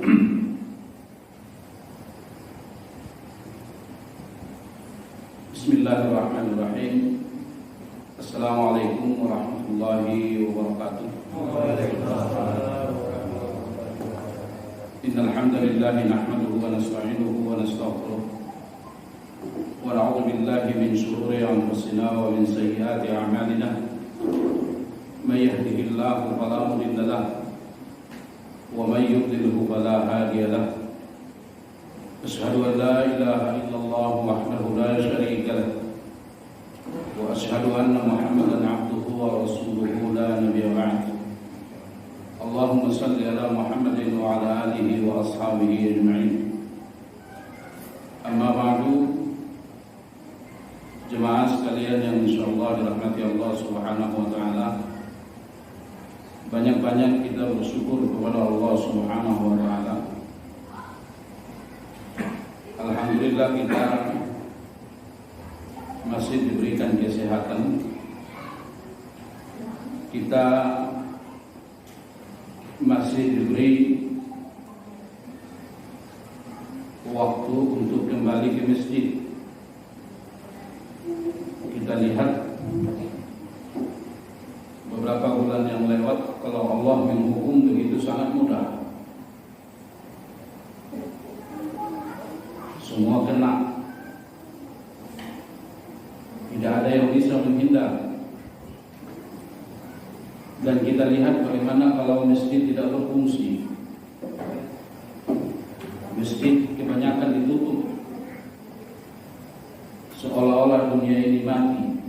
Bismillahirrahmanirrahim. Assalamualaikum warahmatullahi wabarakatuh. Innal hamdalillah nahmaduhu wa nasta'inuhu wa nastaghfiruh wa na'udzu billahi min shururi anfusina wa min sayyiati a'malina. May yahdihillahu fala mudilla lahu wa may yudlilhu fala hadiya lahu. Asyhadu an la ilaha illallah wahdahu la syarika lahu wa asyhadu anna Muhammadan abduhu wa rasuluhu la nabiyya ba'd. Allahumma salli ala Muhammadin wa ala alihi wa ashabihi ajma'in. Amma ba'du, jemaah sekalian yang insyaallah dirahmati Allah Subhanahu wa taala. Banyak-banyak kita bersyukur kepada Allah Subhanahu wa taala. Alhamdulillah kita masih diberikan kesehatan. Kita masih diberi waktu untuk kembali ke masjid. Kita lihat beberapa bulan yang lewat, kalau Allah menghukum begitu sangat mudah. Semua kena, tidak ada yang bisa menghindar. Dan kita lihat bagaimana kalau masjid tidak berfungsi. Masjid kebanyakan ditutup, seolah-olah dunia ini mati,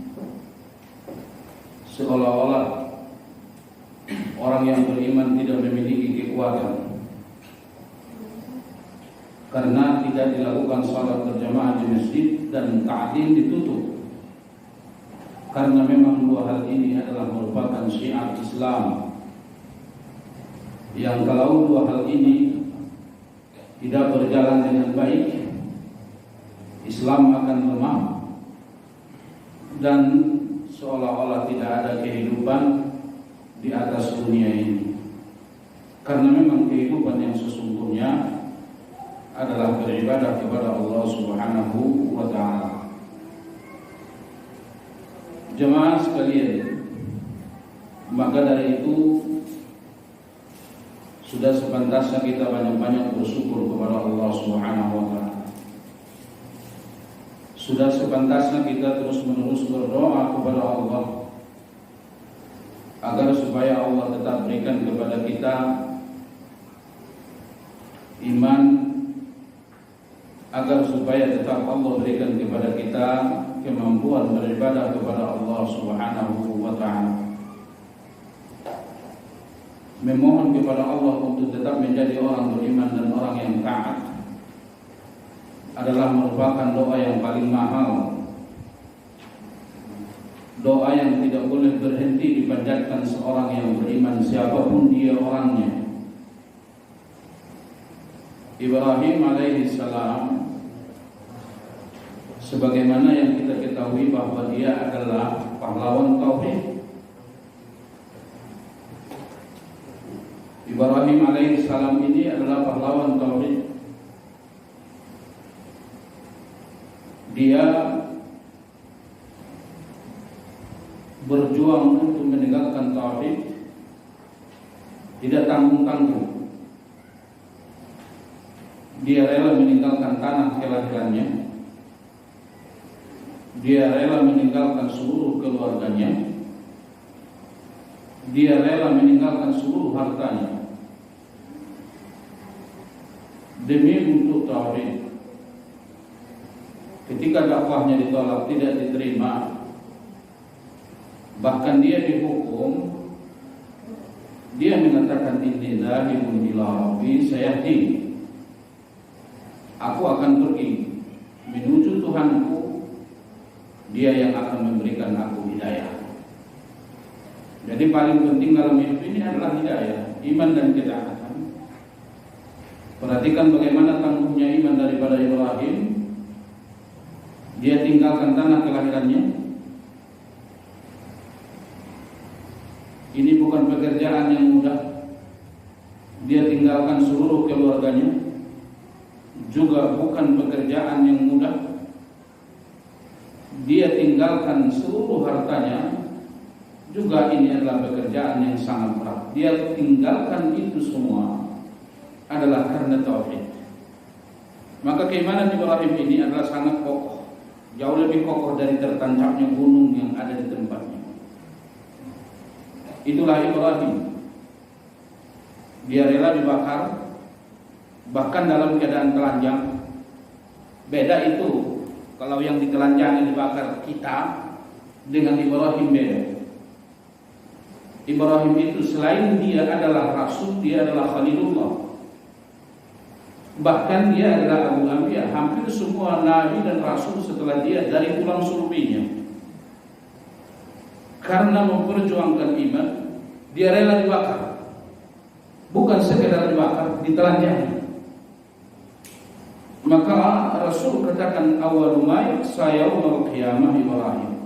seolah-olah orang yang beriman tidak memiliki kekuatan karena tidak dilakukan salat berjamaah di masjid dan ta'lim ditutup. Karena memang dua hal ini adalah merupakan syiar Islam, yang kalau dua hal ini tidak berjalan dengan baik, Islam akan lemah dan seolah-olah tidak ada kehidupan di atas dunia ini. Karena memang kehidupan yang sesungguhnya adalah beribadah kepada Allah Subhanahu wa ta'ala. Jemaah sekalian, maka dari itu sudah sepantasnya kita banyak-banyak bersyukur kepada Allah Subhanahu wa ta'ala. Sudah sepantasnya kita terus-menerus berdoa kepada Allah agar supaya Allah tetap berikan kepada kita iman, agar supaya tetap Allah berikan kepada kita kemampuan beribadah kepada Allah Subhanahu wa ta'ala. Memohon kepada Allah untuk tetap menjadi orang beriman dan orang yang taat adalah merupakan doa yang paling mahal, doa yang tidak boleh berhenti dipanjatkan seorang yang beriman siapapun dia orangnya. Ibrahim alaihi salam, sebagaimana yang kita ketahui bahwa dia adalah pahlawan tauhid. Ibrahim alaihi salam ini adalah pahlawan tauhid. Dia berjuang untuk menegakkan tauhid, tidak tanggung-tanggung. Dia rela meninggalkan tanah kelahirannya, dia rela meninggalkan seluruh keluarganya, dia rela meninggalkan seluruh hartanya demi untuk tauhid. Ketika dakwahnya ditolak, tidak diterima, bahkan dia dihukum, dia mengatakan inni dzahibun ila rabbi sayahdi. Aku akan pergi menuju Tuhanku, dia yang akan memberikan aku hidayah. Jadi paling penting dalam hidup ini adalah hidayah, iman dan ketaatan. Perhatikan bagaimana tangguhnya iman daripada Ibrahim. Dia tinggalkan tanah kelahirannya. Ini bukan pekerjaan yang mudah. Dia tinggalkan seluruh keluarganya. juga bukan pekerjaan yang mudah. Dia tinggalkan seluruh hartanya, juga ini adalah pekerjaan yang sangat berat. Dia tinggalkan itu semua adalah karena tauhid. Maka keimanan Ibrahim ini adalah sangat kokoh, jauh lebih kokoh dari tertancapnya gunung yang ada di tempatnya. Itulah Ibrahim. Dia rela dibakar, bahkan dalam keadaan telanjang. Beda itu kalau yang ditelanjangi dibakar kita dengan Ibrahim beda. Ibrahim itu selain dia adalah Rasul, dia adalah Khalilullah. Bahkan dia adalah Abu Anbiya. Hampir semua Nabi dan Rasul setelah dia dari tulang sulbinya. Karena memperjuangkan iman, dia rela dibakar. Bukan sekedar dibakar, ditelanjangi. Maka Rasul katakan awal yaumul qiyamah Ibrahim.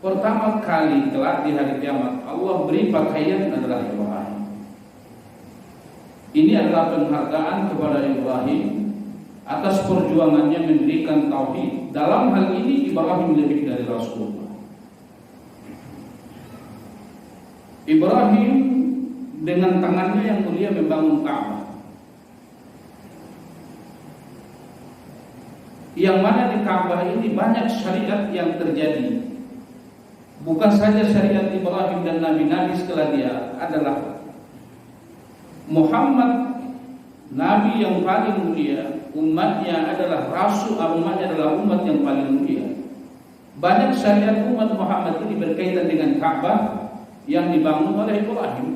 Pertama kali kelak di hari kiamat Allah beri pakaian adalah Ibrahim. Ini adalah penghargaan kepada Ibrahim atas perjuangannya mendirikan tauhid. Dalam hal ini Ibrahim lebih dari Rasulullah. Ibrahim dengan tangannya yang mulia membangun Ka'bah, yang mana di Ka'bah ini banyak syariat yang terjadi. Bukan saja syariat Ibrahim dan nabi-nabi setelah dia, adalah Muhammad, nabi yang paling mulia, umatnya adalah rasul, umatnya adalah umat yang paling mulia. Banyak syariat umat Muhammad ini berkaitan dengan Ka'bah yang dibangun oleh Ibrahim.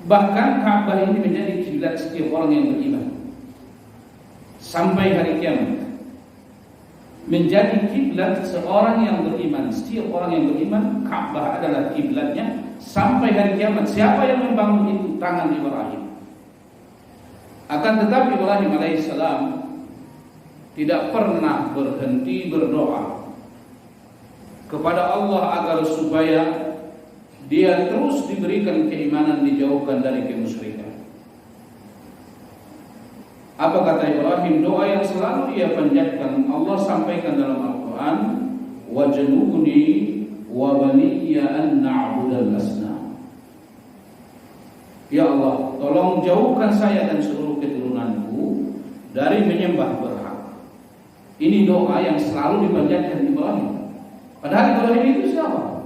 Bahkan Ka'bah ini menjadi kiblat setiap orang yang beriman sampai hari kiamat. Menjadi kiblat seorang yang beriman. Setiap orang yang beriman, Ka'bah adalah kiblatnya sampai hari kiamat. Siapa yang membangun itu? Tangan Ibrahim. Akan tetapi Ibrahim alaihissalam tidak pernah berhenti berdoa kepada Allah agar supaya dia terus diberikan keimanan, dijauhkan dari kemusyrikan. Apa kata Ibrahim? Doa yang selalu ia panjatkan, Allah sampaikan dalam Al-Quran, wajnubni wa baniya an na'budal asnam. Ya Allah, tolong jauhkan saya dan seluruh keturunanku dari menyembah berhala. Ini doa yang selalu dipanjatkan Ibrahim. Padahal Ibrahim itu siapa?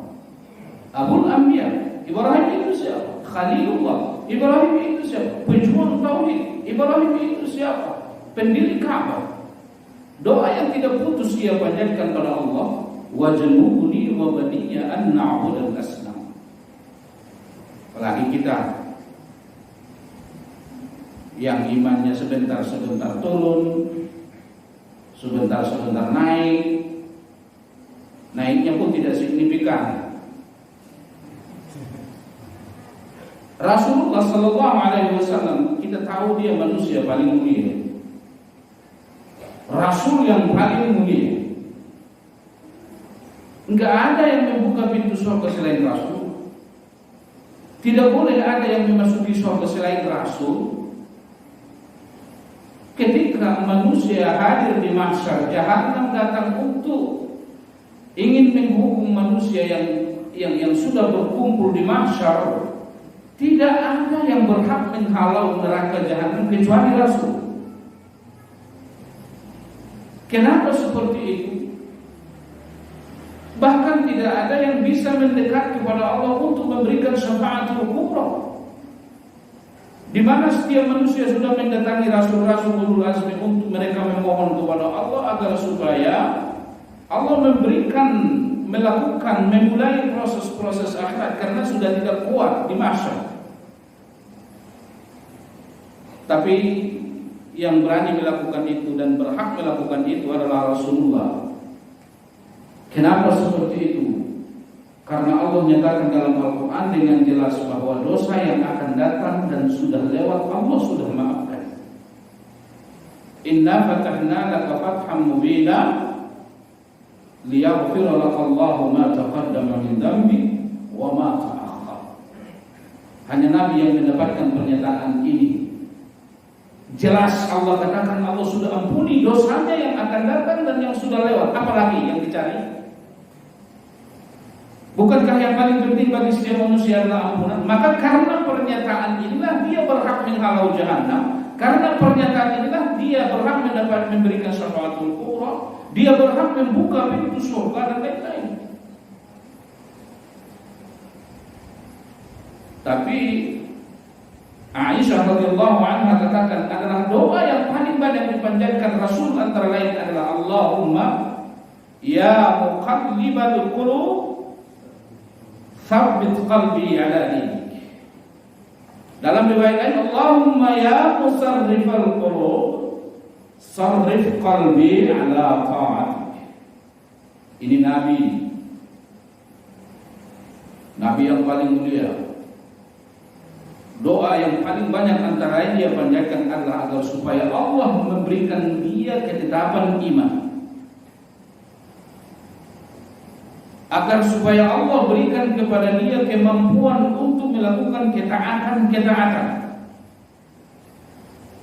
Abu Anbiya. Ibrahim itu siapa? Khalilullah. Ibrahim itu siapa? Pejuang tauhid. Ibrahim itu siapa? Pendiri Ka'bah. Doa yang tidak putus ia panjatkan pada Allah, wajnubni wa baniya an na'budal asnam. Apalagi kita yang imannya sebentar-sebentar turun, sebentar-sebentar naik. Naiknya pun tidak signifikan. Rasulullah Sallallahu Alaihi Wasallam, kita tahu dia manusia paling mulia, Rasul yang paling mulia. Enggak ada yang membuka pintu surga selain Rasul. Tidak boleh ada yang memasuki surga selain Rasul. Ketika manusia hadir di mahsyar, Jahannam datang untuk ingin menghukum manusia yang sudah berkumpul di mahsyar. Tidak ada yang berhak menghalau neraka Jahannam kecuali Rasul. Kenapa seperti itu? Bahkan tidak ada yang bisa mendekat kepada Allah untuk memberikan syafaatul kubra. Di mana setiap manusia sudah mendatangi rasul-rasul ulul azmi untuk mereka memohon kepada Allah agar supaya Allah memulai proses-proses akhirat karena sudah tidak kuat di mahsyar. Tapi yang berani melakukan itu dan berhak melakukan itu adalah Rasulullah. Kenapa seperti itu? Karena Allah nyatakan dalam Al-Quran dengan jelas bahwa dosa yang akan datang dan sudah lewat Allah sudah maafkan. Inna fatahna laka fatham mubina liyaghfira laka Allahu ma taqaddama min dhanbi wa ma ta'akhkhar. Hanya Nabi yang mendapatkan pernyataan ini. Jelas Allah katakan Allah sudah ampuni dosanya yang akan datang dan yang sudah lewat. Apalagi yang dicari? Bukankah yang paling penting bagi setiap manusia adalah ampunan? Maka karena pernyataan inilah dia berhak menghalau jahanam. Karena pernyataan inilah dia berhak mendapat memberikan syafaatul kubra. Dia berhak membuka pintu surga dan lain-lain. Tapi Aisyah radhiyallahu anha katakan adalah doa yang paling banyak dipanjatkan Rasul, antara lain adalah Allahumma ya muqallibal qulub tsabbit qalbi ala dinik. Dalam riwayat lain Allahumma ya musarrifal qulub sarrif qalbi ala ta'atik. Ini Nabi yang paling mulia. Doa yang paling banyak antara lain dia panjatkan adalah agar supaya Allah memberikan dia ketetapan iman, agar supaya Allah berikan kepada dia kemampuan untuk melakukan ketaatan.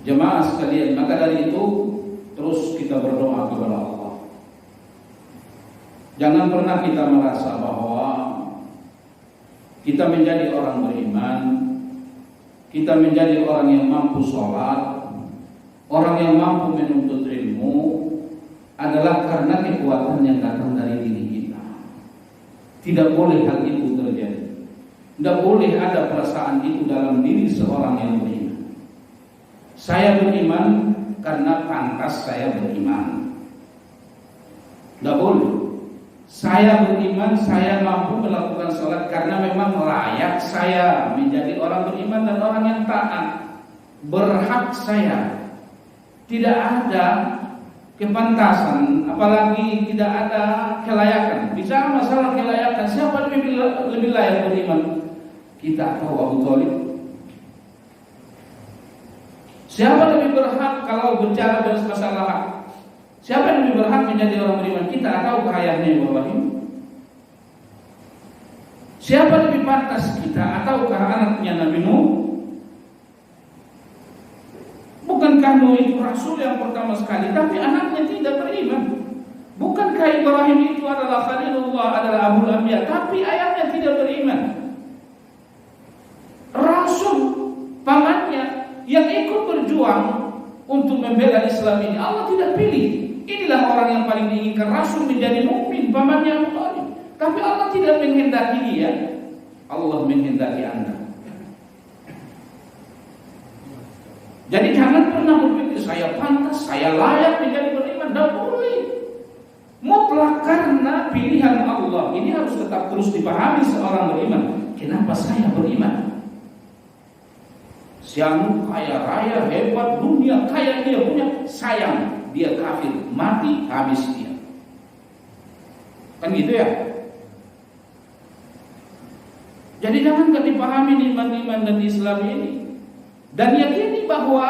Jemaah sekalian, maka dari itu terus kita berdoa kepada Allah. Jangan pernah kita merasa bahwa kita menjadi orang beriman, kita menjadi orang yang mampu sholat, orang yang mampu menuntut ilmu adalah karena kekuatan yang datang dari diri kita. Tidak boleh hal itu terjadi. Tidak boleh ada perasaan itu dalam diri seorang yang beriman. Saya beriman karena pantas saya beriman. Tidak boleh. Saya beriman, saya mampu melakukan sholat karena memang layak saya menjadi orang beriman dan orang yang taat. Berhak saya. Tidak ada kepantasan, apalagi tidak ada kelayakan. Bicara masalah kelayakan, siapa lebih layak beriman? Kita atau Abu Thalib? Siapa lebih berhak kalau bicara masalah hak? Siapa yang lebih berhak menjadi orang beriman? Kita atau ayahnya Ibrahim? Siapa lebih pantas, kita ataukah anaknya Nabi Nuh? Bukankah Nuh itu Rasul yang pertama sekali, tapi anaknya tidak beriman? Bukankah Ibrahim itu adalah Khalilullah, adalah Abul Anbiya, tapi ayahnya tidak beriman? Rasul, pamannya yang ikut berjuang untuk membela Islam ini, Allah tidak pilih. Inilah orang yang paling diinginkan Rasul menjadi mukmin, pamannya Abu Thalib. Tapi Allah tidak menghendaki dia, Allah menghendaki Anda. Jadi jangan pernah berpikir saya pantas, saya layak menjadi beriman. Tidak boleh. Mutlak karena pilihan Allah. Ini harus tetap terus dipahami seorang beriman. Kenapa saya beriman? Siang kaya raya hebat, dunia kaya dia punya, sayang dia kafir, mati habis dia. Kan gitu ya. Jadi jangan dipahami iman-iman dan Islam ini, dan yakini bahwa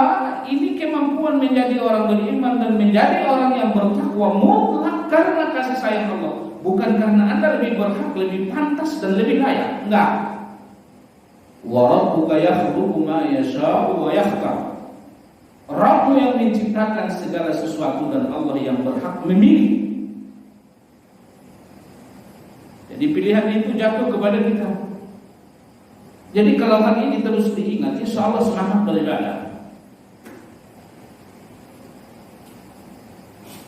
ini kemampuan menjadi orang beriman dan menjadi orang yang bertakwa mutlak karena kasih sayang Allah, bukan karena Anda lebih berhak, lebih pantas dan lebih layak. Enggak. Wa rabbuka yakhluqu ma yasha'u wa yakhtar. Rabbmu yang menciptakan segala sesuatu dan Allah yang berhak memilih. Jadi pilihan itu jatuh kepada kita. Jadi kalau hal ini terus diingat, insya Allah semangat beribadah.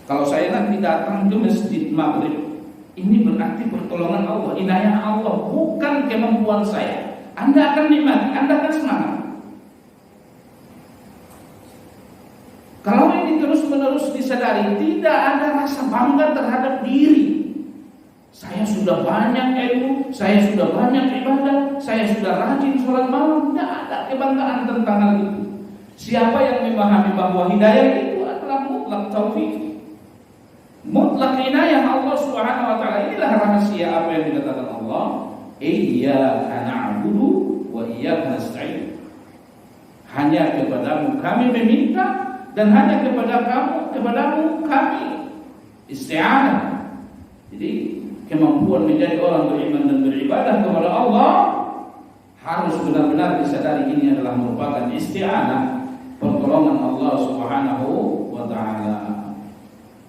Kalau saya nanti datang ke masjid maghrib, ini berarti pertolongan Allah, inayah Allah, bukan kemampuan saya. Anda akan nikmati, Anda akan semangat. Kalau ini terus-menerus disadari, tidak ada rasa bangga terhadap diri. Saya sudah banyak ilmu, saya sudah banyak ibadah, saya sudah rajin sholat malam. Tidak ada kebanggaan tentang hal itu. Siapa yang memahami bahwa hidayah itu adalah mutlak taufik, mutlak inayah Allah Subhanahu wa taala. Inilah rahasia apa yang dikatakan Allah, iyyaka na'budu wa iyyaka nasta'in. Hanya kepadamu kami meminta dan hanya kepadamu kami isti'anah. Jadi kemampuan menjadi orang beriman dan beribadah kepada Allah harus benar-benar disadari ini adalah merupakan isti'anah, pertolongan Allah Subhanahu wa taala.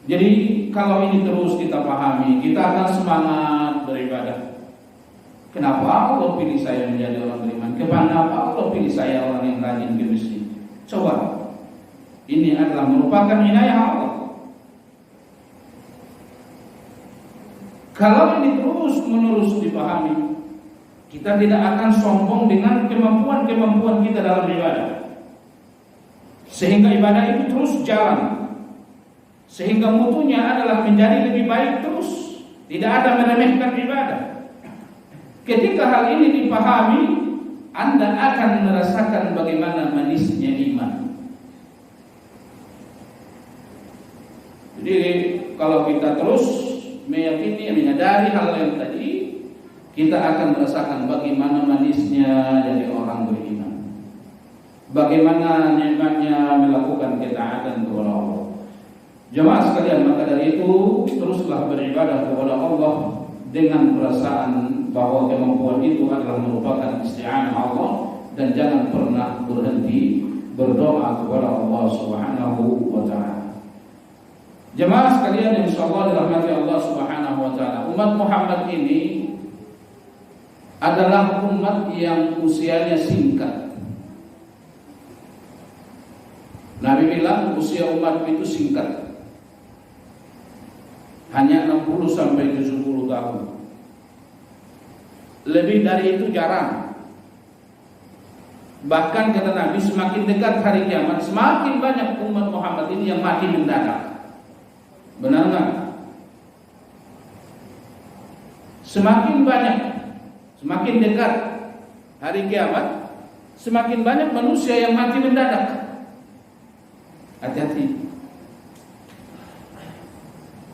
Jadi kalau ini terus kita pahami, kita akan semangat beribadah. Kenapa Allah pilih saya menjadi orang beriman? Kenapa Allah pilih saya orang yang rajin ke masjid? Coba, ini adalah merupakan inayah Allah. Kalau ini terus menerus dipahami, kita tidak akan sombong dengan kemampuan-kemampuan kita dalam ibadah, sehingga ibadah itu terus jalan, sehingga mutunya adalah menjadi lebih baik terus. Tidak ada meremehkan ibadah. Ketika hal ini dipahami, Anda akan merasakan bagaimana manisnya iman. Jadi kalau kita terus meyakini, menyadari hal yang tadi, kita akan merasakan bagaimana manisnya jadi orang beriman, bagaimana nikmatnya melakukan ketaatan kepada Allah. Jemaah sekalian, maka dari itu teruslah beribadah kepada Allah dengan perasaan bahwa kemampuan itu adalah merupakan isti'anah Allah, dan jangan pernah berhenti berdoa kepada Allah Subhanahu wa taala. Jemaah sekalian yang insyaallah dirahmati Allah Subhanahu wa taala, umat Muhammad ini adalah umat yang usianya singkat. Nabi bilang usia umat itu singkat, hanya 60 sampai 70 tahun. Lebih dari itu jarang. Bahkan kata Nabi, semakin dekat hari kiamat, semakin banyak umat Muhammad ini yang mati mendadak. Benar nggak? Semakin banyak, semakin dekat hari kiamat, semakin banyak manusia yang mati mendadak. Hati-hati.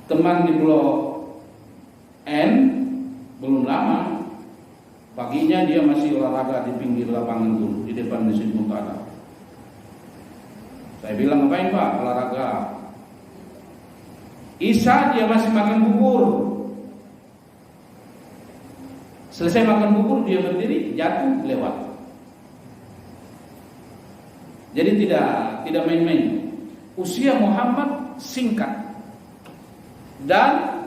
Teman di Pulau N belum lama, paginya dia masih olahraga di pinggir lapangan dulu di depan Masjid Muntada. Saya bilang, ngapain Pak? Olahraga. Isya dia masih makan bubur. Selesai makan bubur dia berdiri, jatuh, lewat. Jadi tidak main-main. Usia Muhammad singkat. Dan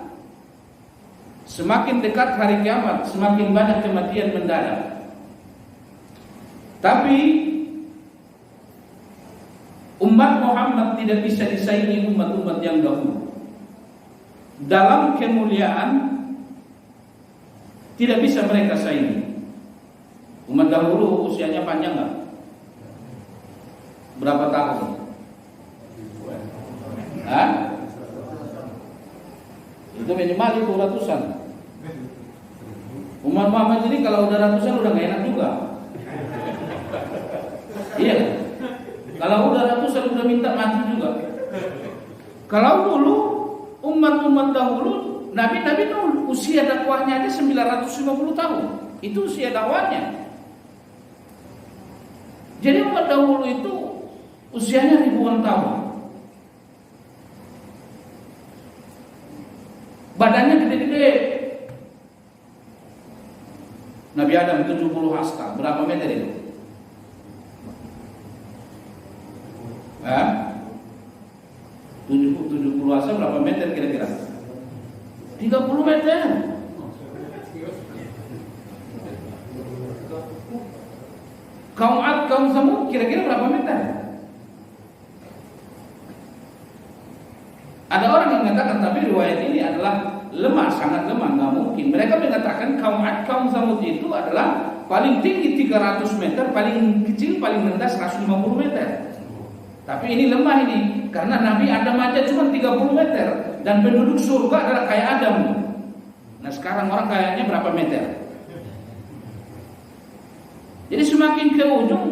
semakin dekat hari kiamat, semakin banyak kematian mendadak. Tapi umat Muhammad tidak bisa disaingi umat-umat yang dahulu. Dalam kemuliaan tidak bisa mereka saingi. Umat dahulu usianya panjang nggak? Berapa tahun? Hah? Itu minimal itu ratusan. Umat Muhammad ini kalau udah ratusan udah gak enak juga. Iya. Kalau udah ratusan udah minta mati juga. Kalau dulu umat-umat dahulu, Nabi dulu usia dakwahnya aja 950 tahun. Itu usia dakwahnya. Jadi umat dahulu itu usianya ribuan tahun. Badannya gede-gede. Nabi Adam 70 hasta. Berapa meter itu? Hah? 70 hasta berapa meter kira-kira? 30 meter. Kaum Ad, kaum Samud kira-kira berapa meter? Ada orang yang mengatakan, tapi riwayat ini adalah lemah, sangat lemah, nggak mungkin. Mereka mengatakan kaum Ad, kaum Samud itu adalah paling tinggi 300 meter, paling kecil, paling rendah 150 meter. Tapi ini lemah ini, karena Nabi Adam aja cuma 30 meter, dan penduduk surga adalah kayak Adam. Nah sekarang orang kayaknya berapa meter? Jadi semakin ke ujung,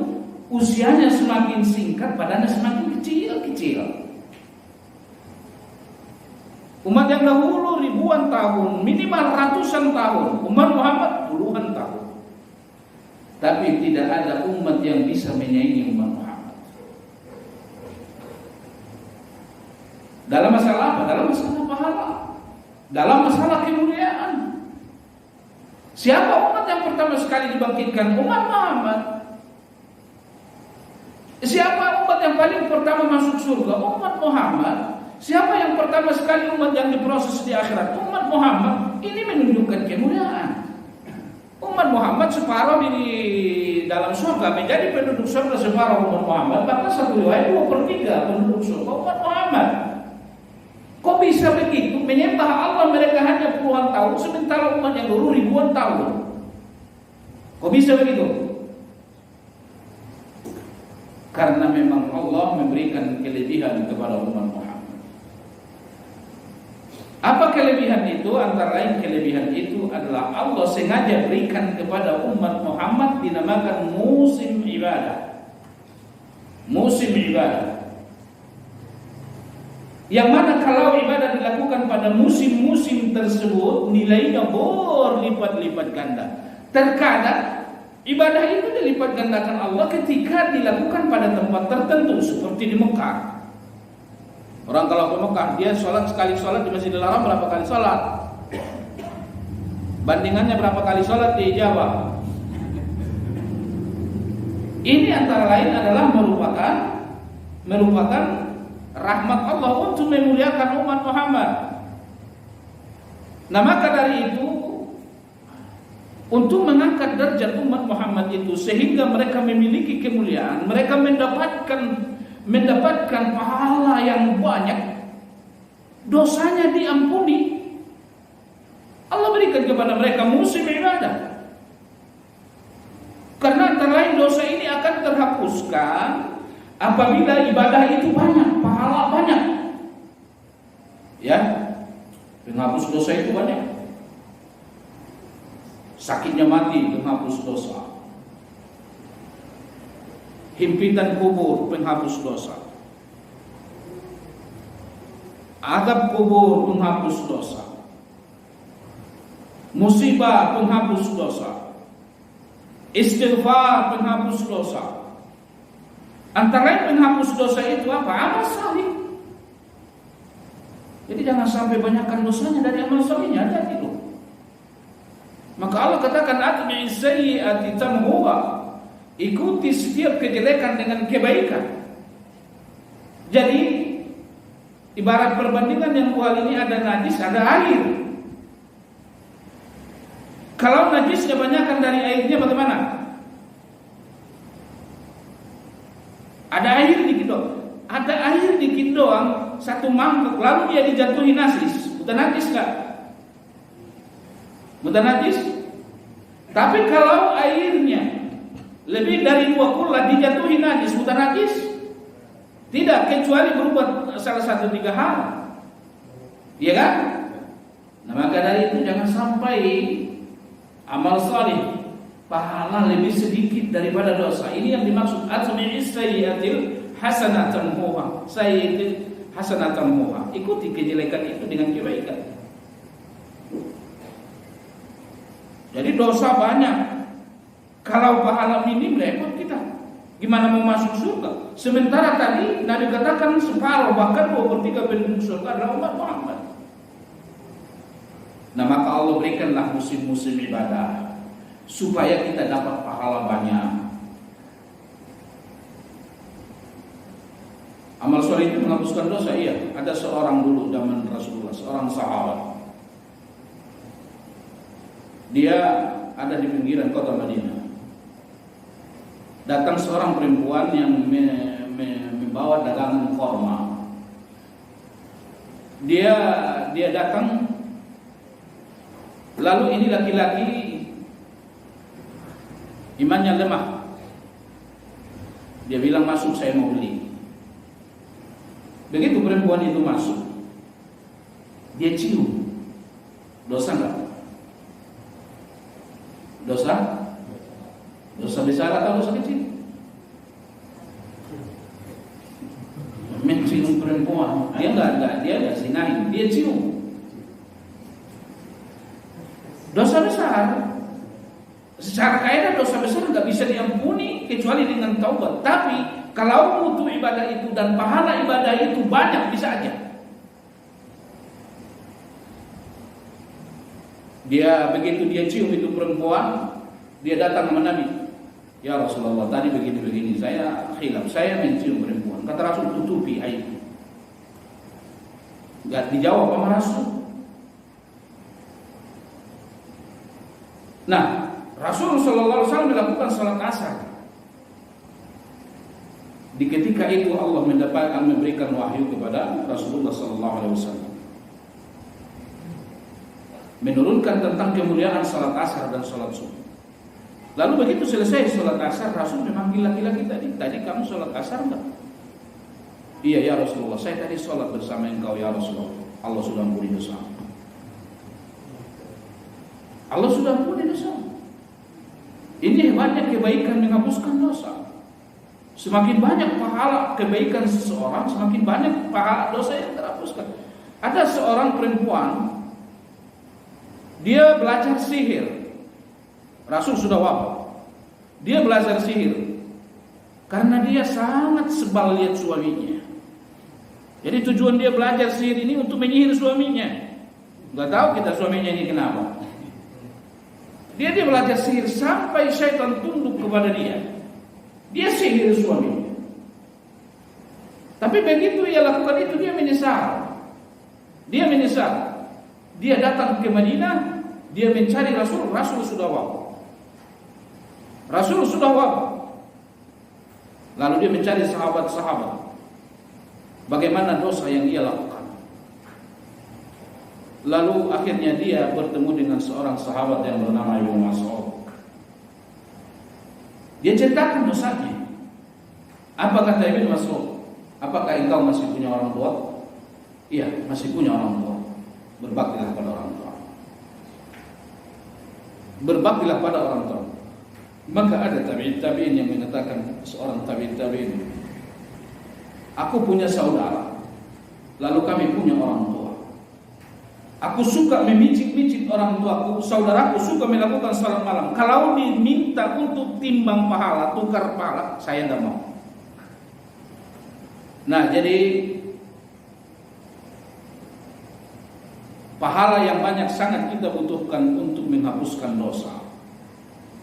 usianya semakin singkat, badannya semakin kecil-kecil. Umat yang dahulu ribuan tahun, minimal ratusan tahun. Umat Muhammad puluhan tahun. Tapi tidak ada umat yang bisa menyaingi umat Muhammad. Dalam masalah apa? Dalam masalah pahala, dalam masalah kemuliaan. Siapa umat yang pertama pertama sekali dibangkitkan? Umat Muhammad. Siapa umat yang paling pertama masuk surga? Umat Muhammad. Siapa yang pertama sekali umat yang diproses di akhirat? Umat Muhammad. Ini menunjukkan kemuliaan. Umat Muhammad separuh di dalam surga, menjadi penduduk surga separuh umat Muhammad. Bahkan satu riwayat 2/3 penduduk surga umat Muhammad. Kok bisa begitu? Menyembah Allah mereka hanya puluhan tahun, sementara umat yang dulu ribuan tahun. Kok bisa begitu? Karena memang Allah memberikan kelebihan kepada umat Muhammad. Apa kelebihan itu? Antara lain kelebihan itu adalah Allah sengaja berikan kepada umat Muhammad dinamakan musim ibadah. Musim ibadah. Yang mana kalau ibadah dilakukan pada musim-musim tersebut nilainya berlipat-lipat ganda. Terkadang ibadah itu dilipat gandakan Allah ketika dilakukan pada tempat tertentu seperti di Mekah. Orang kalau ke Mekah, dia sekali sholat di Masjidil Haram berapa kali sholat? Bandingannya berapa kali sholat di Jawa? Ini antara lain adalah merupakan rahmat Allah untuk memuliakan umat Muhammad. Nah maka dari itu, untuk mengangkat derajat umat Muhammad itu sehingga mereka memiliki kemuliaan, mereka mendapatkan pahala yang banyak, dosanya diampuni. Allah berikan kepada mereka musim ibadah. Karena antara lain dosa ini akan terhapuskan apabila ibadah itu banyak, pahala banyak. Ya, penghapus dosa itu banyak. Sakitnya mati, penghapus dosa. Himpitan kubur, penghapus dosa. Azab kubur, penghapus dosa. Musibah, penghapus dosa. Istighfar, penghapus dosa. Antara lain penghapus dosa itu apa? Amal salih. Jadi jangan sampai banyakkan dosanya dari amal salihnya, hati-hati loh. Maka Allah katakan atbi'is sayyi'ati tamhuha. Ikuti setiap kejelekan dengan kebaikan. Jadi ibarat perbandingan yang buah ini ada najis, ada air. Kalau najisnya banyakkan dari airnya bagaimana? Ada air dikit doang. Ada air dikit doang, satu mangkok, lalu dia dijatuhi najis. Bukan najis enggak? Bukan najis. Tapi kalau airnya lebih dari 2 kullah dijatuhi najis, bukan najis? Tidak, kecuali berubah salah satu 3 hal. Iya kan? Nah maka dari itu jangan sampai amal salih pahala lebih sedikit daripada dosa. Ini yang dimaksud atbi'is sayyi'atil hasanatan muha. Sayyi'atil hasanatan muha. Ikuti kejelekan itu dengan kebaikan. Jadi dosa banyak. Kalau pahala minim repot kita. Gimana mau masuk surga? Sementara tadi Nabi katakan separuh bahkan 2/3 penduduk surga adalah umat Muhammad. Nah maka Allah berikanlah musim-musim ibadah supaya kita dapat pahala banyak. Amal soleh itu menghapuskan dosa, iya. Ada seorang dulu zaman Rasulullah, seorang sahabat. Dia ada di pinggiran kota Madinah. Datang seorang perempuan yang membawa dagangan korma. Dia datang, lalu ini laki-laki imannya lemah. Dia bilang, masuk, saya mau beli. Begitu perempuan itu masuk, dia cium. Dosa enggak? Dosa? Dosa besar atau dosa kecil? Mencium perempuan, dia enggak sinahin, dia cium. Dosa besar. Secara kaidah dosa besar enggak bisa diampuni kecuali dengan taubat. Tapi kalau mutu ibadah itu dan pahala ibadah itu banyak, bisa aja. Begitu dia cium itu perempuan, Dia datang sama Nabi. Ya Rasulullah, tadi begini-begini, saya khilaf, saya mencium perempuan. Kata Rasul, tutupi aib. Gak dijawab sama Rasul. Nah, Rasul Sallallahu Alaihi Wasallam melakukan salat asar. Di ketika itu Allah memberikan wahyu kepada Rasulullah Sallallahu Alaihi Wasallam, menurunkan tentang kemuliaan salat asar dan salat subuh. Lalu begitu selesai salat asar, Rasul memanggil laki-laki tadi kamu salat asar enggak? Iya ya Rasulullah, saya tadi salat bersama engkau ya Rasulullah. Allah sudah ampuni dosa. Allah sudah ampuni dosa. Ini hebatnya kebaikan menghapuskan dosa. Semakin banyak pahala kebaikan seseorang, semakin banyak pahala dosa yang terhapuskan. Ada seorang perempuan, dia belajar sihir. Rasul sudah wafat. Dia belajar sihir karena dia sangat sebal lihat suaminya. Jadi tujuan dia belajar sihir ini untuk menyihir suaminya. Gak tahu kita suaminya ini kenapa. Dia belajar sihir sampai syaitan tunduk kepada dia. Dia sihir suaminya. Tapi begitu ia lakukan itu, dia menyesal. Dia datang ke Madinah, dia mencari Rasul. Rasul sudah wafat. Lalu dia mencari sahabat-sahabat. Bagaimana dosa yang dia lakukan. Lalu akhirnya dia bertemu dengan seorang sahabat yang bernama Ibnu Mas'ud. Dia ceritakan dosanya. Apa kata Ibnu Mas'ud? Apakah engkau masih punya orang tua? Iya, masih punya orang tua. Berbaktilah pada orang tua. Berbaktilah pada orang tua. Maka ada tabi'in yang mengatakan, seorang tabi'in, aku punya saudara, lalu kami punya orang tua. Aku suka memicit-micit orang tuaku, saudaraku suka melakukan salat malam. Kalau diminta untuk timbang pahala, tukar pahala, saya tidak mau. Nah, jadi pahala yang banyak sangat kita butuhkan untuk menghapuskan dosa.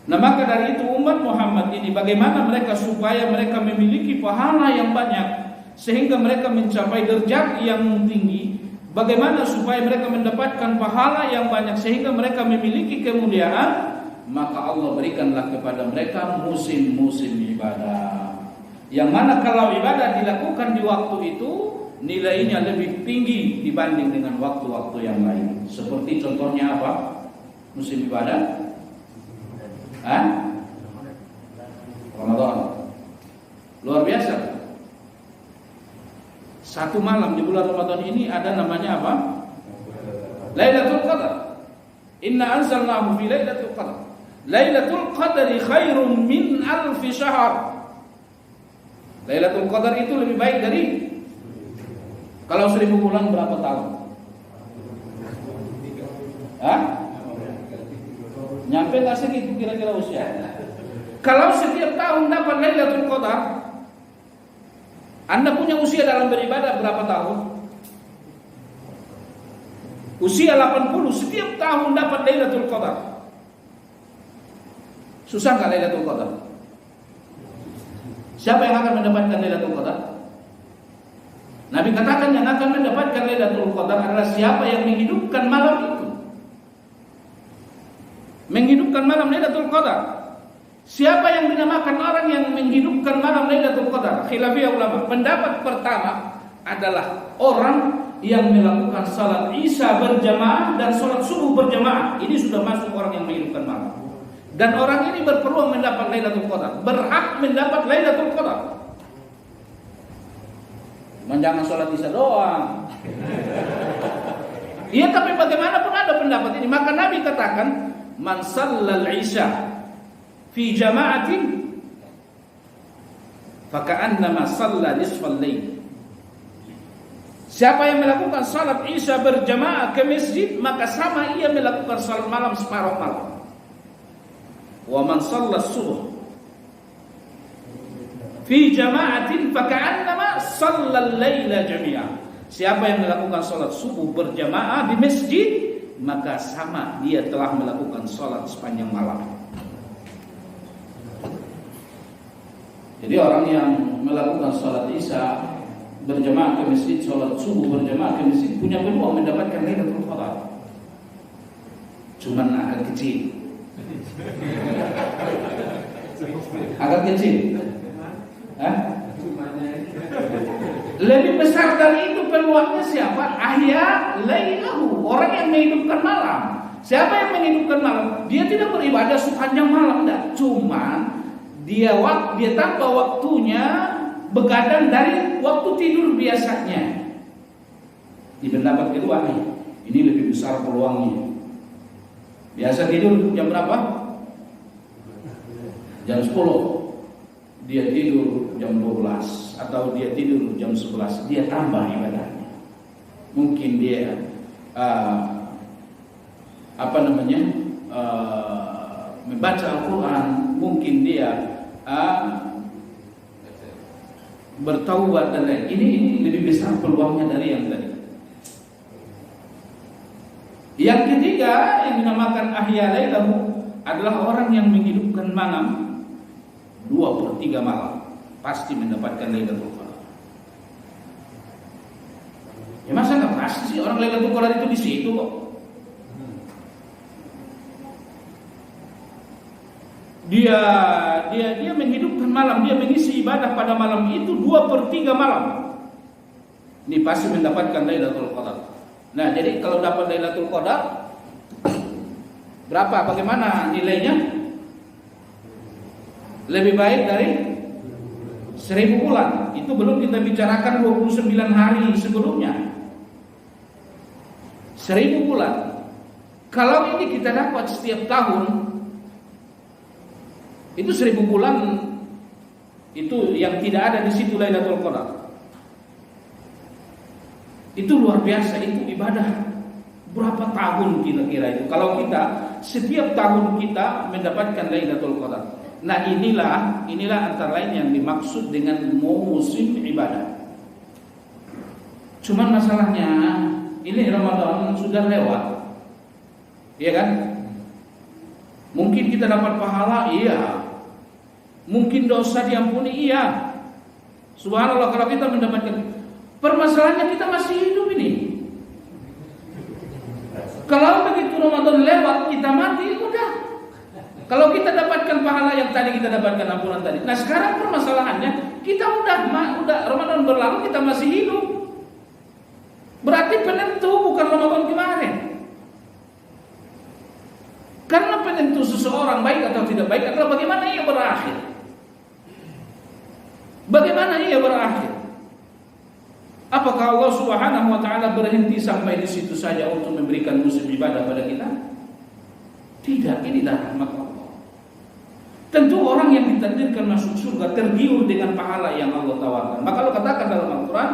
Nah, maka dari itu umat Muhammad ini bagaimana mereka supaya mereka memiliki pahala yang banyak sehingga mereka mencapai derajat yang tinggi. Bagaimana supaya mereka mendapatkan pahala yang banyak sehingga mereka memiliki kemuliaan? Maka Allah berikanlah kepada mereka musim-musim ibadah. Yang mana kalau ibadah dilakukan di waktu itu nilainya lebih tinggi dibanding dengan waktu-waktu yang lain. Seperti contohnya apa? Musim ibadah Ramadan. Luar biasa. Satu malam di bulan Ramadan ini ada namanya apa? Lailatul Qadar. Inna anzalnahu fi Lailatul Qadar. Lailatul Qadri khairum min alfi syahr. Lailatul Qadar itu lebih baik dari kalau 1000 bulan berapa tahun? Nyampe nggak segitu kira-kira usia? Kalau setiap tahun dapat Lailatul Qadar, Anda punya usia dalam beribadah berapa tahun? Usia 80, setiap tahun dapat Lailatul Qadar. Susah nggak Lailatul Qadar? Siapa yang akan mendapatkan Lailatul Qadar? Nabi katakan yang akan mendapatkan Lailatul Qadar adalah siapa yang menghidupkan malam itu. Menghidupkan malam Lailatul Qadar. Siapa yang dinamakan orang yang menghidupkan malam Lailatul Qadar? Khilafiyah ulama. Pendapat pertama adalah orang yang melakukan salat Isya berjamaah dan salat subuh berjamaah. Ini sudah masuk orang yang menghidupkan malam. Dan orang ini berpeluang mendapat Lailatul Qadar, berhak mendapat Lailatul Qadar. Jangan salat Isya doang. Iya, tapi bagaimanapun ada pendapat ini. Maka Nabi katakan, man sallal Isya fi jama'atin faka'annama shalla nisfal lail. Siapa yang melakukan salat Isya berjamaah ke masjid, maka sama ia melakukan salat malam separuh malam. Wa man shalla subuh fi jama'atin faka'annama shalla al-laila jami'a. Siapa yang melakukan salat subuh berjamaah di masjid, maka sama dia telah melakukan salat sepanjang malam. Jadi orang yang melakukan sholat isya berjamaah ke masjid, sholat subuh berjamaah ke masjid, punya peluang mendapatkan Lailatul Qadar. Cuman agak kecil. Agak kecil. Lebih besar dari itu peluangnya siapa? Ahya lailahu, orang yang menghidupkan malam. Siapa yang menghidupkan malam? Dia tidak beribadah sepanjang malam, enggak. Cuman dia tambah waktunya begadang dari waktu tidur biasanya. Di pendapat kedua nih, ini lebih besar peluangnya. Biasa tidur jam berapa? Jam 10. Dia tidur jam 12 atau dia tidur jam 11, dia tambah ibadahnya. Mungkin dia membaca Al-Quran, mungkin dia bertaubat dan lain. Ini lebih besar peluangnya dari yang tadi. Yang ketiga yang dinamakan ahya lailahu adalah orang yang menghidupkan malam 2/3 malam, pasti mendapatkan Lailatul Qadar. Ya masa nggak pasti sih orang Lailatul Qadar itu di situ kok? Dia menghidupkan malam, dia mengisi ibadah pada malam itu 2/3 malam. Ini pasti mendapatkan Lailatul Qadar. Nah, jadi kalau dapat Lailatul Qadar berapa? Bagaimana nilainya? Lebih baik dari 1000 bulan. Itu belum kita bicarakan 29 hari sebelumnya. 1000 bulan. Kalau ini kita dapat setiap tahun, itu 1000 bulan itu yang tidak ada di situ Lailatul Qadar. Itu luar biasa, itu ibadah. Berapa tahun kira-kira itu? Kalau kita setiap tahun kita mendapatkan Lailatul Qadar. Nah, inilah antara lain yang dimaksud dengan musim ibadah. Cuman masalahnya ini Ramadan sudah lewat. Iya kan? Mungkin kita dapat pahala, iya. Mungkin dosa diampuni, iya. Subhanallah, kalau kita mendapatkan. Permasalahannya kita masih hidup ini. Kalau begitu Ramadan lewat, kita mati, udah. Kalau kita dapatkan pahala yang tadi kita dapatkan ampunan tadi. Nah, sekarang permasalahannya kita udah Ramadan berlalu, kita masih hidup. Berarti penentu bukan Ramadan kemarin. Karena penentu seseorang baik atau tidak baik adalah bagaimana ia berakhir. Bagaimana ia berakhir? Apakah Allah Subhanahu wa taala berhenti sampai di situ saja untuk memberikan musim ibadah pada kita? Tidak, inilah rahmat Allah. Tentu orang yang ditakdirkan masuk surga tergiur dengan pahala yang Allah tawarkan. Maka Allah katakan dalam Al-Quran,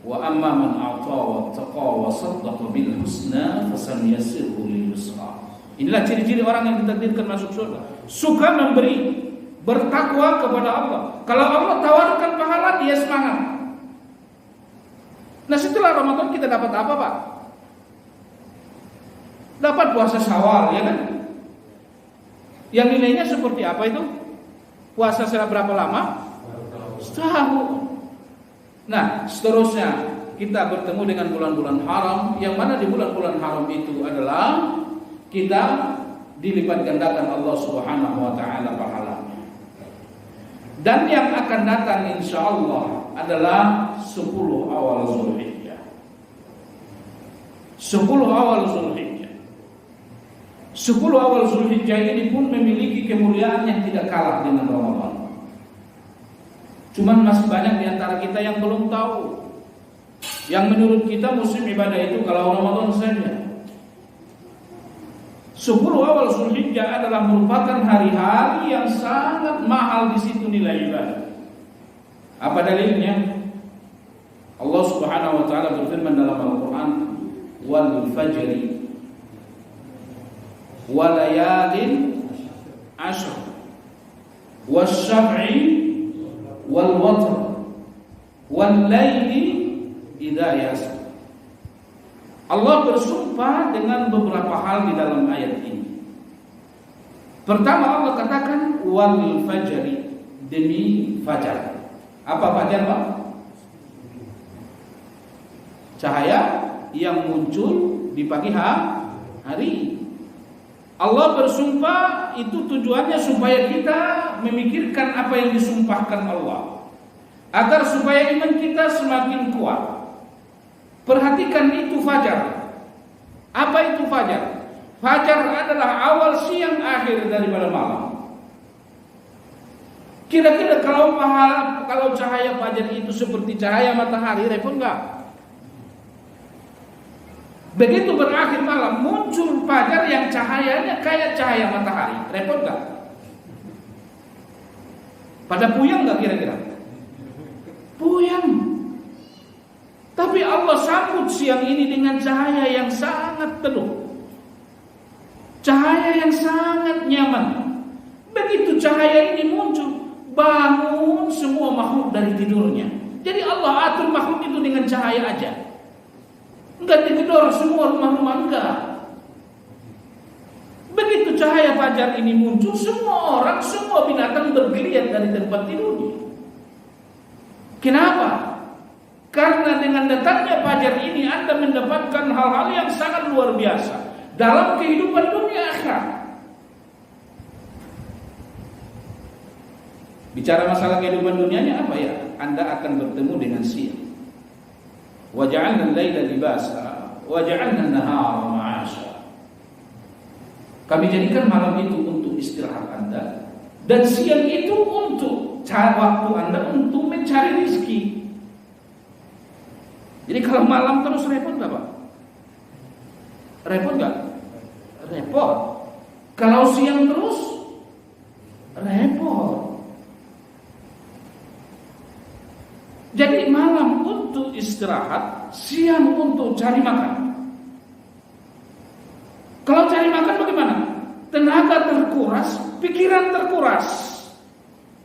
wa amma man a'ta wa taqa wa saddaqa bil husna fasanyassirhu lil yusra. Inilah ciri-ciri orang yang ditakdirkan masuk surga. Suka memberi, bertakwa kepada Allah. Kalau Allah tawarkan pahala, dia semangat. Nah, setelah Ramadan kita dapat apa, Pak? Dapat puasa Syawal, ya kan? Yang nilainya seperti apa itu? Puasa selama berapa lama? Setahun. Nah, seterusnya kita bertemu dengan bulan-bulan haram, yang mana di bulan-bulan haram itu adalah kita dilipat gandakan Allah Subhanahu wa taala pahalanya. Dan yang akan datang insyaallah adalah 10 awal Zulhijjah. 10 awal Zulhijjah. 10 awal Zulhijjah ini pun memiliki kemuliaan yang tidak kalah dengan Ramadan. Cuman masih banyak di antara kita yang belum tahu. Yang menurut kita musim ibadah itu kalau Ramadan saja. 10 awal Zulhijjah adalah merupakan hari-hari yang sangat mahal di situ nilai ibadah. Apa dalilnya? Allah Subhanahu wa taala berfirman dalam Al-Qur'an, "Wal fajri wa layalin ashr wasyaf'i wal watr wal laili idza yasr." Allah bersumpah dengan beberapa hal di dalam ayat ini. Pertama Allah katakan wal fajri, demi fajar. Apa fajar, Pak? Cahaya yang muncul di pagi hari. Allah bersumpah itu tujuannya supaya kita memikirkan apa yang disumpahkan Allah, agar supaya iman kita semakin kuat. Perhatikan itu fajar. Apa itu fajar? Fajar adalah awal siang akhir daripada malam. Kira-kira kalau cahaya fajar itu seperti cahaya matahari, repot enggak? Begitu berakhir malam muncul fajar yang cahayanya kayak cahaya matahari, repot enggak? Pada puyeng enggak kira-kira? Puyeng. Tapi Allah sambut siang ini dengan cahaya yang sangat teduh, cahaya yang sangat nyaman. Begitu cahaya ini muncul, bangun semua makhluk dari tidurnya. Jadi Allah atur makhluk itu dengan cahaya aja. Enggak digedor semua rumah-rumah, enggak. Begitu cahaya fajar ini muncul, semua orang, semua binatang bergeliat dari tempat tidurnya. Kenapa? Karena dengan datangnya fajar ini Anda mendapatkan hal-hal yang sangat luar biasa dalam kehidupan dunia akhirat. Bicara masalah kehidupan dunianya apa ya? Anda akan bertemu dengan siang. Wa ja'alna al-laila libasa wa ja'alna an-nahara ma'asha. Kami jadikan malam itu untuk istirahat Anda, dan siang itu untuk waktu Anda untuk mencari rezeki. Jadi kalau malam terus repot nggak, Pak? Repot nggak? Repot. Kalau siang terus repot. Jadi malam untuk istirahat, siang untuk cari makan. Kalau cari makan bagaimana? Tenaga terkuras, pikiran terkuras.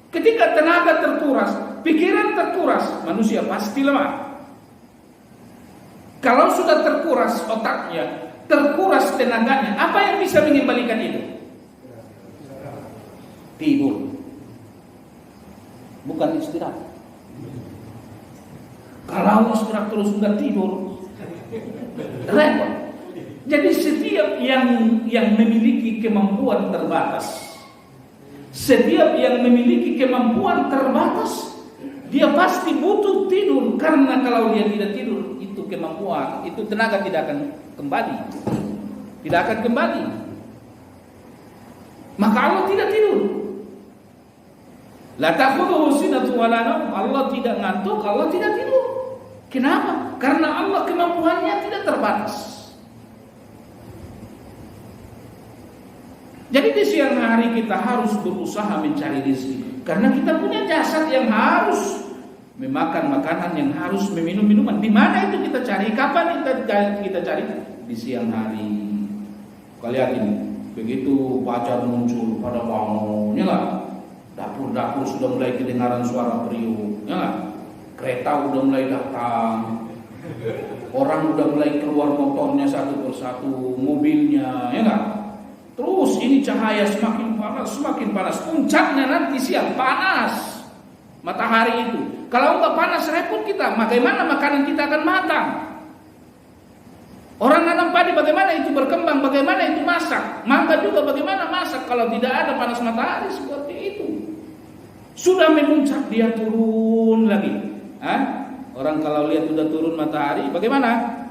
Ketika tenaga terkuras, pikiran terkuras, manusia pasti lemah. Kalau sudah terkuras otaknya, terkuras tenaganya, apa yang bisa mengembalikan itu? Tidur. Bukan istirahat. Kalau istirahat terus sudah tidur, repot. Jadi setiap yang memiliki kemampuan terbatas, setiap yang memiliki kemampuan terbatas, dia pasti butuh tidur. Karena kalau dia tidak tidur, itu kemampuan, itu tenaga tidak akan kembali. Tidak akan kembali. Maka Allah tidak tidur. La ta'khudhuhu sinatun wa la nawm. Allah tidak ngantuk, Allah tidak tidur. Kenapa? Karena Allah kemampuannya tidak terbatas. Jadi di siang hari kita harus berusaha mencari rezeki, karena kita punya jasad yang harus memakan makanan, yang harus meminum minuman. Di mana itu kita cari? Kapan kita cari? Di siang hari. Kalian ini, begitu fajar muncul pada bangun, ya nggak? Dapur-dapur sudah mulai kedengaran suara periuk, ya nggak? Kereta udah mulai datang, orang udah mulai keluar motornya satu persatu, mobilnya, ya nggak? Terus ini cahaya semakin panas. Puncaknya nanti siang panas matahari itu. Kalau enggak panas repot kita. Bagaimana makanan kita akan matang? Orang nanam padi bagaimana itu berkembang? Bagaimana itu masak? Mangga juga bagaimana masak kalau tidak ada panas matahari seperti itu? Sudah memuncak dia turun lagi. Orang kalau lihat sudah turun matahari, bagaimana?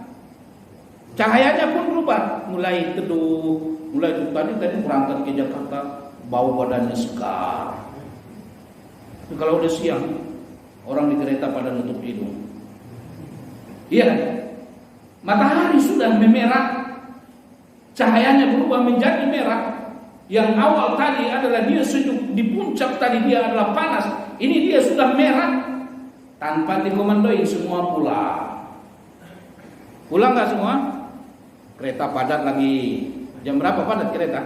Cahayanya pun berubah, mulai teduh. Mulai tadi berangkat ke Jakarta, bau badannya segar. Tapi kalau udah siang, orang di kereta pada nutup hidung. Iya, matahari sudah memerah, cahayanya berubah menjadi merah. Yang awal tadi adalah dia sejuk, di puncak tadi dia adalah panas. Ini dia sudah merah, tanpa dikomandoi semua pulang. Pulang nggak semua? Kereta padat lagi. Jam berapa padat kereta?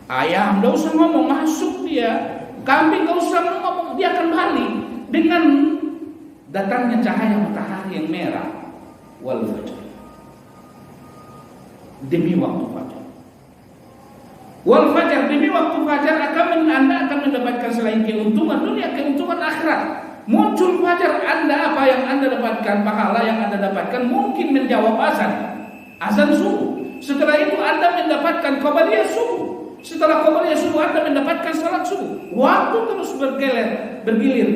Ayam gak usah ngomong, masuk dia. Kambing gak usah ngomong, dia akan balik dengan datangnya cahaya matahari yang merah. Wal fajar, demi waktu fajar. Wal fajar, demi waktu fajar Anda akan mendapatkan selain keuntungan dunia, keuntungan akhirat. Muncul fajar, Anda apa yang Anda dapatkan, pahala yang Anda dapatkan mungkin menjawab azan subuh. Setelah itu Anda mendapatkan qabliyah subuh. Setelah qabliyah subuh Anda mendapatkan salat subuh. Waktu terus bergilir.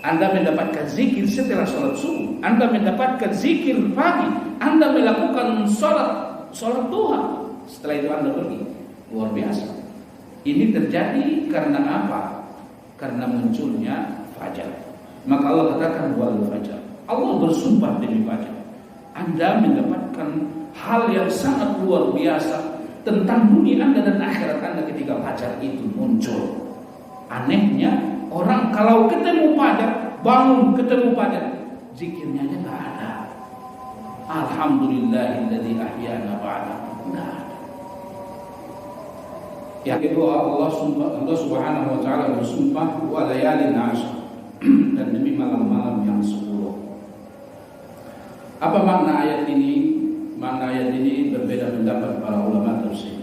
Anda mendapatkan zikir setelah salat subuh. Anda mendapatkan zikir pagi. Anda melakukan salat duha. Setelah itu Anda pergi. Luar biasa. Ini terjadi karena apa? Karena munculnya fajar. Maka Allah katakan wal fajar. Allah bersumpah demi fajar. Anda mendapatkan hal yang sangat luar biasa tentang dunia Anda dan akhirat Anda ketika fajar itu muncul. Anehnya orang kalau ketemu fajar, bangun ketemu fajar, zikirnya aja nggak ada. Alhamdulillahilladzi ahyana ba'da. Nggak ada. Yang kedua, Allah Subhanahu wa taala bersumpah wa layalin 'ashr, dan demi malam-malam yang 10. Apa makna ayat ini? Makna ayat ini berbeda pendapat para ulama tafsir.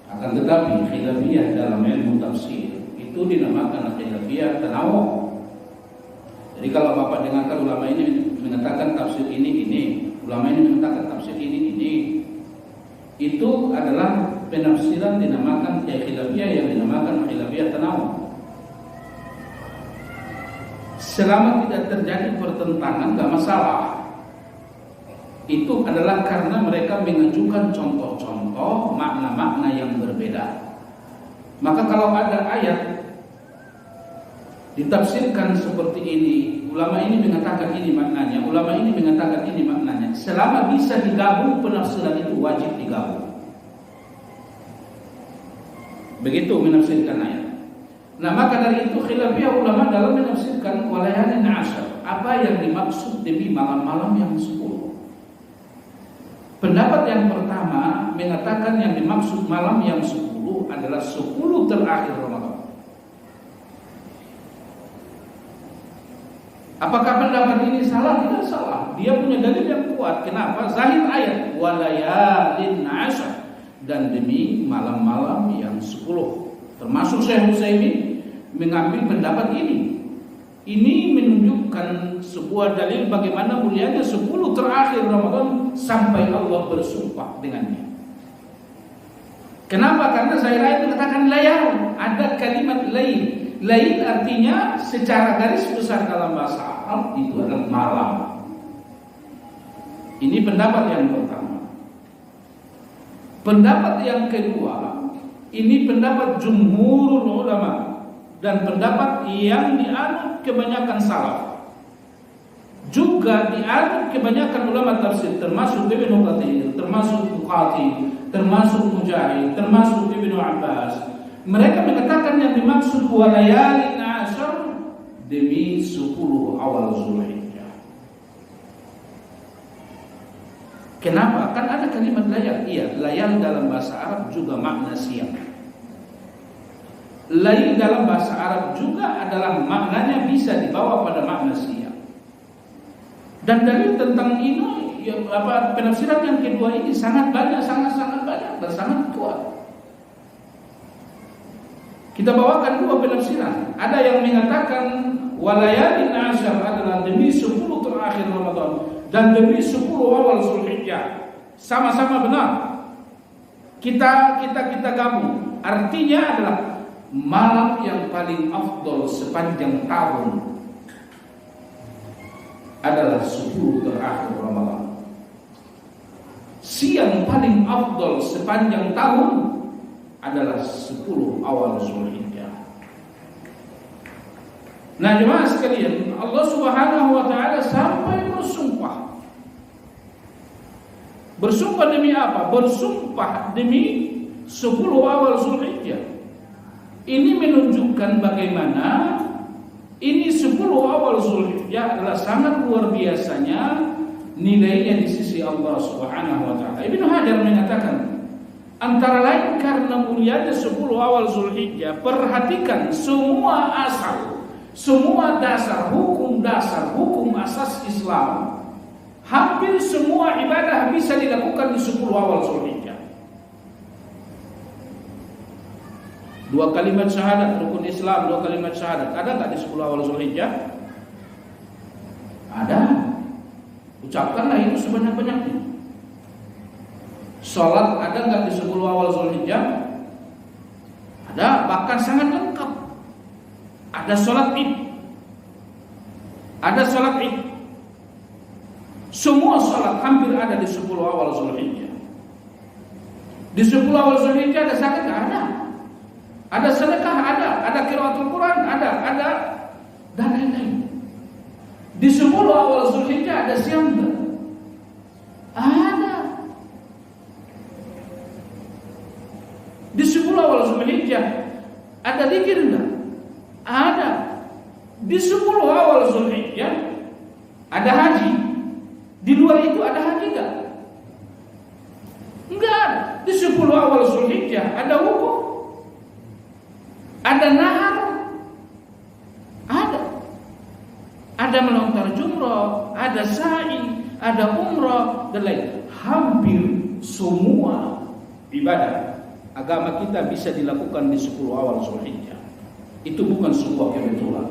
Akan tetapi khilafiyah dalam ilmu tafsir itu dinamakan khilafiyah tanawwu. Jadi kalau Bapak dengarkan ulama ini mengatakan tafsir ini, ulama ini mengatakan tafsir ini, itu adalah penafsiran dinamakan khilafiyah yang dinamakan khilafiyah tanawwu. Selama tidak terjadi pertentangan enggak masalah. Itu adalah karena mereka mengajukan contoh-contoh makna-makna yang berbeda. Maka kalau ada ayat ditafsirkan seperti ini, ulama ini mengatakan ini maknanya, ulama ini mengatakan ini maknanya, selama bisa digabung penafsiran itu wajib digabung. Begitu menafsirkan ayat. Nah, maka dari itu khilafiyah ulama dalam menafsirkan walayalin 'ashr, apa yang dimaksud demi malam-malam yang 10. Pendapat yang pertama mengatakan yang dimaksud malam yang 10 adalah 10 terakhir Ramadan. Apakah pendapat ini salah? Tidak salah. Dia punya dalil yang kuat. Kenapa? Zahir ayat walayalin 'ashr, dan demi malam-malam yang 10. Termasuk Syekh Utsaimin mengambil pendapat ini. Ini menunjukkan sebuah dalil bagaimana mulianya 10 terakhir Ramadan sampai Allah bersumpah dengannya. Kenapa? Karena saya mengatakan layal, ada kalimat lail. Lail artinya secara garis besar dalam bahasa Arab itu adalah malam. Ini pendapat yang pertama. Pendapat yang kedua, ini pendapat jumhurul ulama dan pendapat yang dianut kebanyakan salaf, juga dianut kebanyakan ulama tafsir, termasuk Ibnu Katsir, termasuk Bukhari, termasuk Mujahid, termasuk Ibnu Abbas. Mereka mengatakan yang dimaksud walayalin 'ashr demi 10 awal Zulhijjah. Kenapa? Kan ada kalimat layal. Iya, layal dalam bahasa Arab juga makna siang. Lail dalam bahasa Arab juga adalah maknanya bisa dibawa pada makna siang. Dan dalil tentang ini penafsiran yang kedua ini sangat banyak dan sangat kuat. Kita bawakan dua penafsiran. Ada yang mengatakan walayalin 'ashr adalah demi 10 terakhir Ramadan dan demi 10 awal Zulhijjah. Sama-sama benar. Kita gabung. Artinya adalah malam yang paling afdol sepanjang tahun adalah 10 terakhir Ramadan. Siang paling afdol sepanjang tahun adalah 10 awal Zulhijjah. Nah, jemaah sekalian, Allah Subhanahu wa taala sampai bersumpah. Bersumpah demi apa? Bersumpah demi 10 awal Zulhijjah. Ini menunjukkan bagaimana ini 10 awal Zulhijjah adalah sangat luar biasanya nilainya di sisi Allah Subhanahu wa taala. Ibnu Hajar mengatakan antara lain karena mulianya 10 awal Zulhijjah, perhatikan semua asal, semua dasar, hukum asas Islam, hampir semua ibadah bisa dilakukan di 10 awal Zulhijjah. 2 kalimat syahadat, rukun Islam, 2 kalimat syahadat. Ada nggak di 10 awal Zulhijjah? Ada. Ucapkanlah itu sebanyak-banyaknya. Sholat ada nggak di 10 awal Zulhijjah? Ada, bahkan sangat lengkap. Ada sholat Id. Ada sholat Id. Semua sholat hampir ada di 10 awal Zulhijjah. Di 10 awal Zulhijjah ada zakat? Ada. Ada sedekah? Ada qiraatul Quran? Ada, dan lain-lain. Di 10 awal Zulhijjah ada siam? Ada. Di 10 awal Zulhijjah ada zikir enggak? Ada. Di 10 awal Zulhijjah ada haji. Di luar itu ada haji enggak? Enggak. Di 10 awal Zulhijjah ada wukuf. Ada nahar. Ada. Ada melontar jumrah, ada sa'i, ada umrah dan lain. Hampir semua ibadah agama kita bisa dilakukan di 10 awal Zulhijjah. Itu bukan sebuah kebetulan.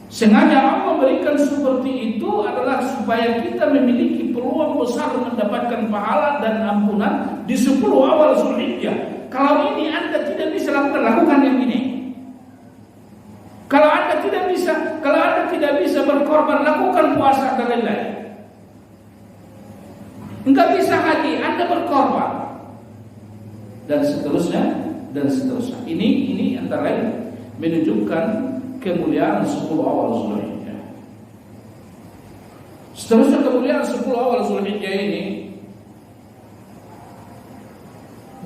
Sengaja Allah berikan seperti itu adalah supaya kita memiliki peluang besar mendapatkan pahala dan ampunan di 10 awal Zulhijjah. Kalau ini Anda tidak bisa lakukan yang ini. Kalau Anda tidak bisa berkorban, lakukan puasa dan lain-lain. Enggak bisa haji, Anda berkorban. Dan seterusnya. Ini antara lain menunjukkan kemuliaan 10 awal Zulhijjah. Seterusnya kemuliaan 10 awal Zulhijjah ini,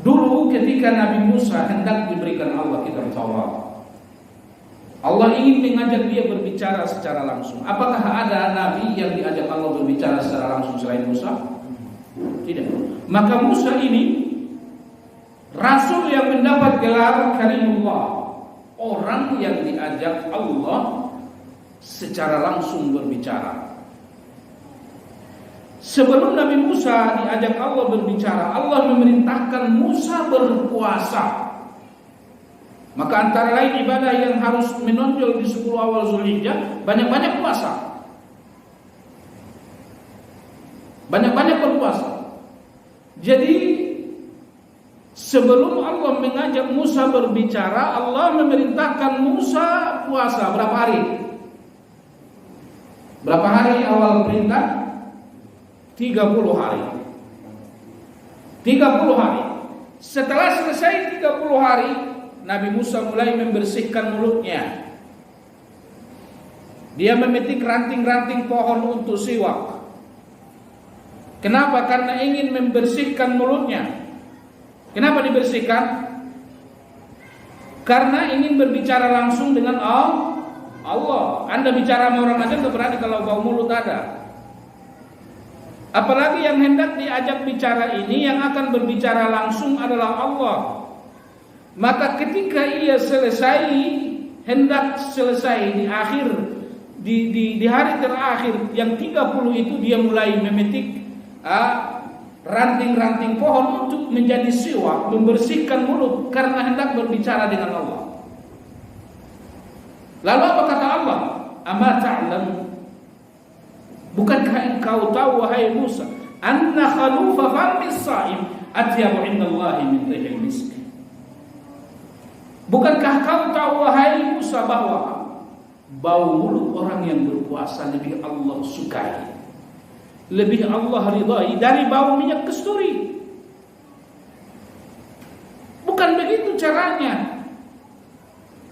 dulu ketika Nabi Musa hendak diberikan Allah kitab Taurat, Allah ingin mengajak dia berbicara secara langsung. Apakah ada nabi yang diajak Allah berbicara secara langsung selain Musa? Tidak. Maka Musa ini rasul yang mendapat gelar Kalimullah, orang yang diajak Allah secara langsung berbicara. Sebelum Nabi Musa diajak Allah berbicara, Allah memerintahkan Musa berpuasa. Maka antara lain ibadah yang harus menonjol di 10 awal Zulhijjah, banyak-banyak puasa. Banyak-banyak berpuasa. Jadi sebelum Allah mengajak Musa berbicara, Allah memerintahkan Musa puasa berapa hari? Berapa hari awal perintah? 30 hari. 30 hari. Setelah selesai 30 hari, Nabi Musa mulai membersihkan mulutnya. Dia memetik ranting-ranting pohon untuk siwak. Kenapa? Karena ingin membersihkan mulutnya. Kenapa dibersihkan? Karena ingin berbicara langsung dengan Allah. Anda bicara sama orang aja nggak berani kalau bau mulut ada. Apalagi yang hendak diajak bicara ini, yang akan berbicara langsung adalah Allah. Maka ketika ia hendak selesai di akhir di hari terakhir yang 30 itu, dia mulai memetik ranting-ranting pohon untuk menjadi siwak, membersihkan mulut karena hendak berbicara dengan Allah. Lalu apa kata Allah? Ama ta'lam, bukankah engkau tahu wahai Musa, anna khalufa famis sa'im atyabu indallahi min rihil misk. Bukankah kau tahu wahai Musa bahwa bau mulut orang yang berpuasa lebih Allah sukai, lebih Allah ridai dari bau minyak kasturi? Bukan begitu caranya.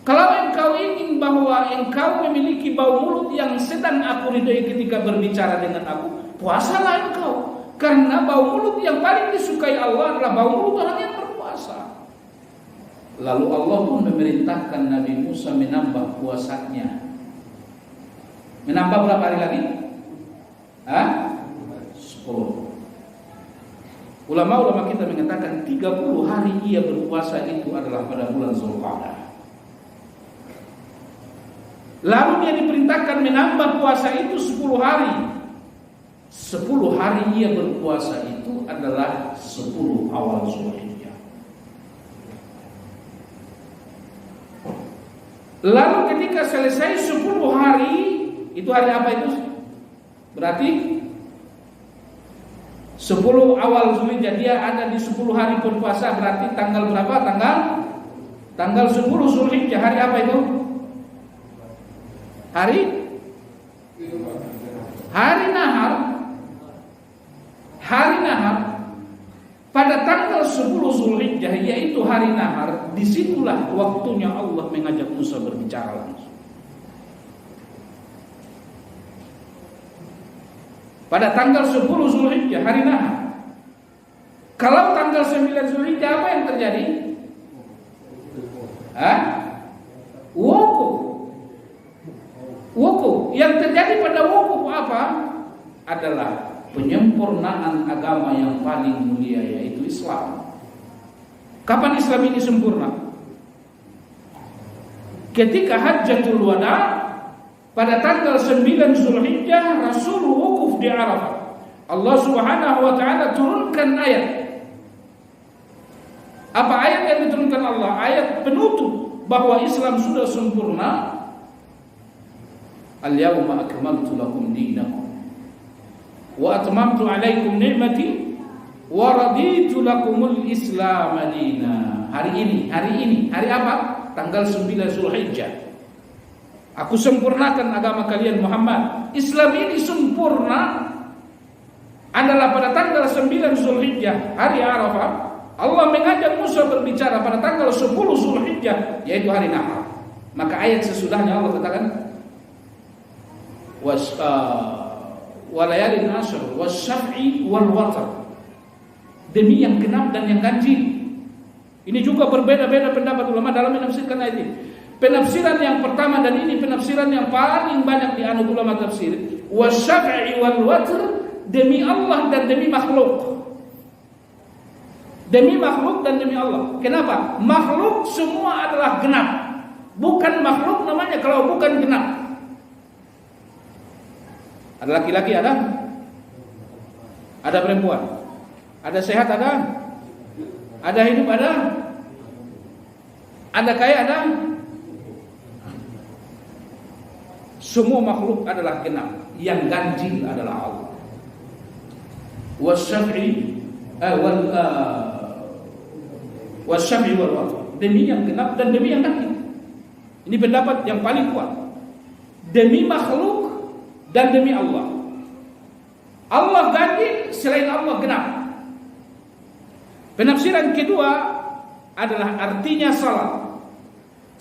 Kalau engkau ingin bahwa engkau memiliki bau mulut yang sedang aku ridai ketika berbicara dengan aku, puasalah engkau. Karena bau mulut yang paling disukai Allah adalah bau mulut orang yang berpuasa. Lalu Allah pun memerintahkan Nabi Musa menambah puasanya. Menambah berapa hari lagi? 10. Ulama-ulama kita mengatakan 30 hari ia berpuasa itu adalah pada bulan Zulqa'dah. Lalu dia diperintahkan menambah puasa itu 10 hari. 10 hari ia berpuasa itu adalah 10 awal Zulhijjah. Lalu ketika selesai 10 hari, itu hari apa itu? Berarti 10 awal Zulhijjah, dia ada di 10 hari berpuasa, berarti tanggal berapa? Tanggal 10 Zulhijjah, hari apa itu? Hari Nahar. Hari Nahar. Pada tanggal 10 Zulhijjah, yaitu hari Nahar, disitulah waktunya Allah mengajak Musa berbicara langsung. Pada tanggal 10 Zulhijjah, hari Nahar. Kalau tanggal 9 Zulhijjah, apa yang terjadi? Wukuf. Yang terjadi pada wukuf apa? Adalah penyempurnaan agama yang paling mulia, yaitu Islam. Kapan Islam ini sempurna? Ketika Hajjatul Wada, pada tanggal 9 Zulhijjah, Rasul wukuf di Arafah. Allah Subhanahu wa taala turunkan ayat. Apa ayat yang diturunkan Allah? Ayat penutup bahwa Islam sudah sempurna. Al-yawma akmaltu lakum dinakum wa atmamtu alaikum ni'mati wa raditu lakumul Islam madina. Hari ini, hari apa? Tanggal 9 Zulhijjah. Aku sempurnakan agama kalian Muhammad. Islam ini sempurna adalah pada tanggal 9 Zulhijjah, hari Arafah. Allah mengajak Musa berbicara pada tanggal 10 Zulhijjah, yaitu hari Nahar. Maka ayat sesudahnya Allah katakan walayalin ashr wasyaf'i wal watr, demi yang genap dan yang ganjil. Ini juga berbeda-beda pendapat ulama dalam menafsirkan ayat ini. Penafsiran yang pertama, dan ini penafsiran yang paling banyak dianut ulama tafsir, wasyaf'i wal watr, demi Allah dan demi makhluk. Demi makhluk dan demi Allah. Kenapa? Makhluk semua adalah genap. Bukan makhluk namanya kalau bukan genap. Ada laki-laki, ada perempuan, ada sehat, ada hidup, ada kaya, ada. Semua makhluk adalah genap. Yang ganjil adalah Allah. Wasyaf'i wal watr, demi yang genap dan demi yang ganjil. Ini pendapat yang paling kuat. Demi makhluk dan demi Allah. Allah ganjil, selain Allah genap. Penafsiran kedua adalah artinya salat.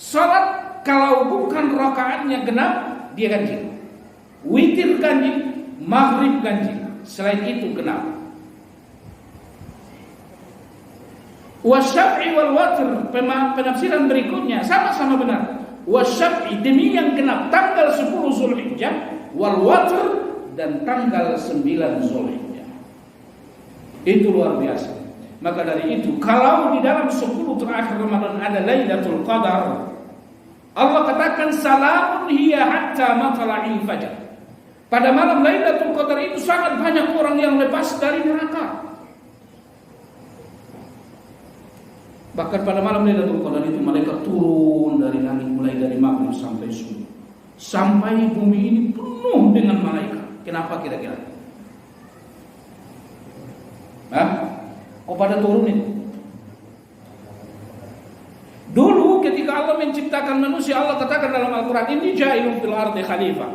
Salat kalau bukan rakaatnya genap, dia ganjil. Witir ganjil, maghrib ganjil, selain itu genap. Wasyaf'i wal watr, penafsiran berikutnya sama-sama benar. Wasyaf'i, demi yang genap, tanggal 10 Zulhijjah, wal watr, dan tanggal 9 Zulhijjah. Itu luar biasa. Maka dari itu, kalau di dalam 10 terakhir Ramadan ada Lailatul Qadar, Allah katakan salamun hiya hatta matla'il fajar. Pada malam Lailatul Qadar itu sangat banyak orang yang lepas dari neraka. Bahkan pada malam Lailatul Qadar itu malaikat turun dari langit mulai dari maghrib sampai subuh. Sampai bumi ini penuh dengan malaikat. Kenapa kira-kira? Kok pada turun itu? Dulu ketika Allah menciptakan manusia, Allah katakan dalam Al-Quran, ini ja'ilun fil ardi khalifah.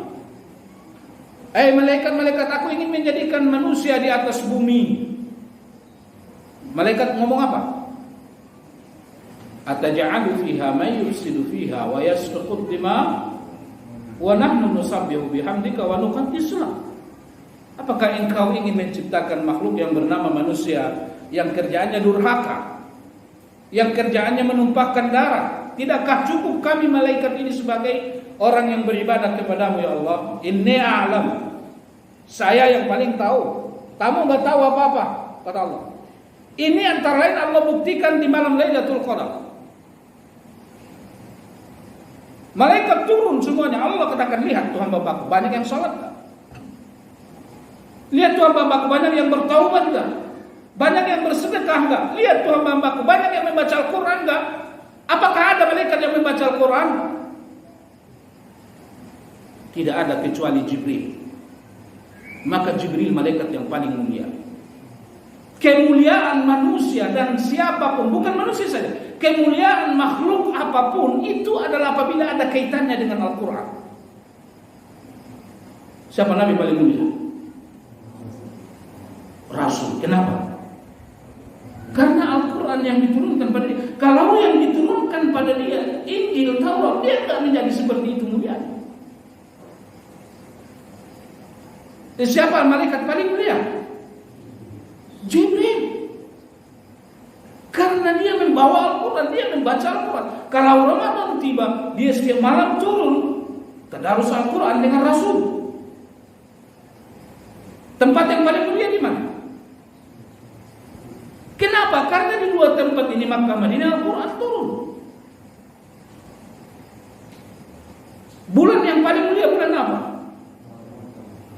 Malaikat-malaikat, aku ingin menjadikan manusia di atas bumi. Malaikat ngomong apa? Ataj'alu fiha may yufsidu fiha wa yasfiku dima wa nahnu nusabbihu bihamdika wa nuqaddisu lak. Apakah engkau ingin menciptakan makhluk yang bernama manusia yang kerjaannya durhaka, yang kerjaannya menumpahkan darah? Tidakkah cukup kami malaikat ini sebagai orang yang beribadah kepadamu ya Allah? Inni a'lam, saya yang paling tahu, kamu enggak tahu apa-apa, kata Allah. Ini antara lain Allah buktikan di malam Lailatul Qadar. Malaikat turun semuanya. Allah katakan, lihat Tuhan Bapakku banyak yang sholat enggak? Lihat Tuhan Bapakku banyak yang bertaubat enggak? Banyak yang bersedekah enggak? Lihat Tuhan Bapakku banyak yang membaca Al-Quran enggak? Apakah ada malaikat yang membaca Al-Quran? Tidak ada kecuali Jibril. Maka Jibril malaikat yang paling mulia. Kemuliaan manusia dan siapapun, bukan manusia saja, kemuliaan makhluk apapun itu adalah apabila ada kaitannya dengan Al-Quran. Siapa Nabi paling mulia? Rasul. Kenapa? Karena Al-Quran yang diturunkan pada dia. Kalau yang diturunkan pada dia Injil, Taurat, dia tidak menjadi seperti itu mulia. Siapa malaikat paling mulia? Jibril. Karena dia membawa Al-Quran, dia membaca Al-Quran. Kalau Ramadan tiba, dia setiap malam turun tadarus Al-Quran dengan Rasul. Tempat yang paling mulia di mana? Kenapa? Karena di dua tempat ini, Makkah, Madinah, Al-Quran turun. Bulan yang paling mulia bulan apa?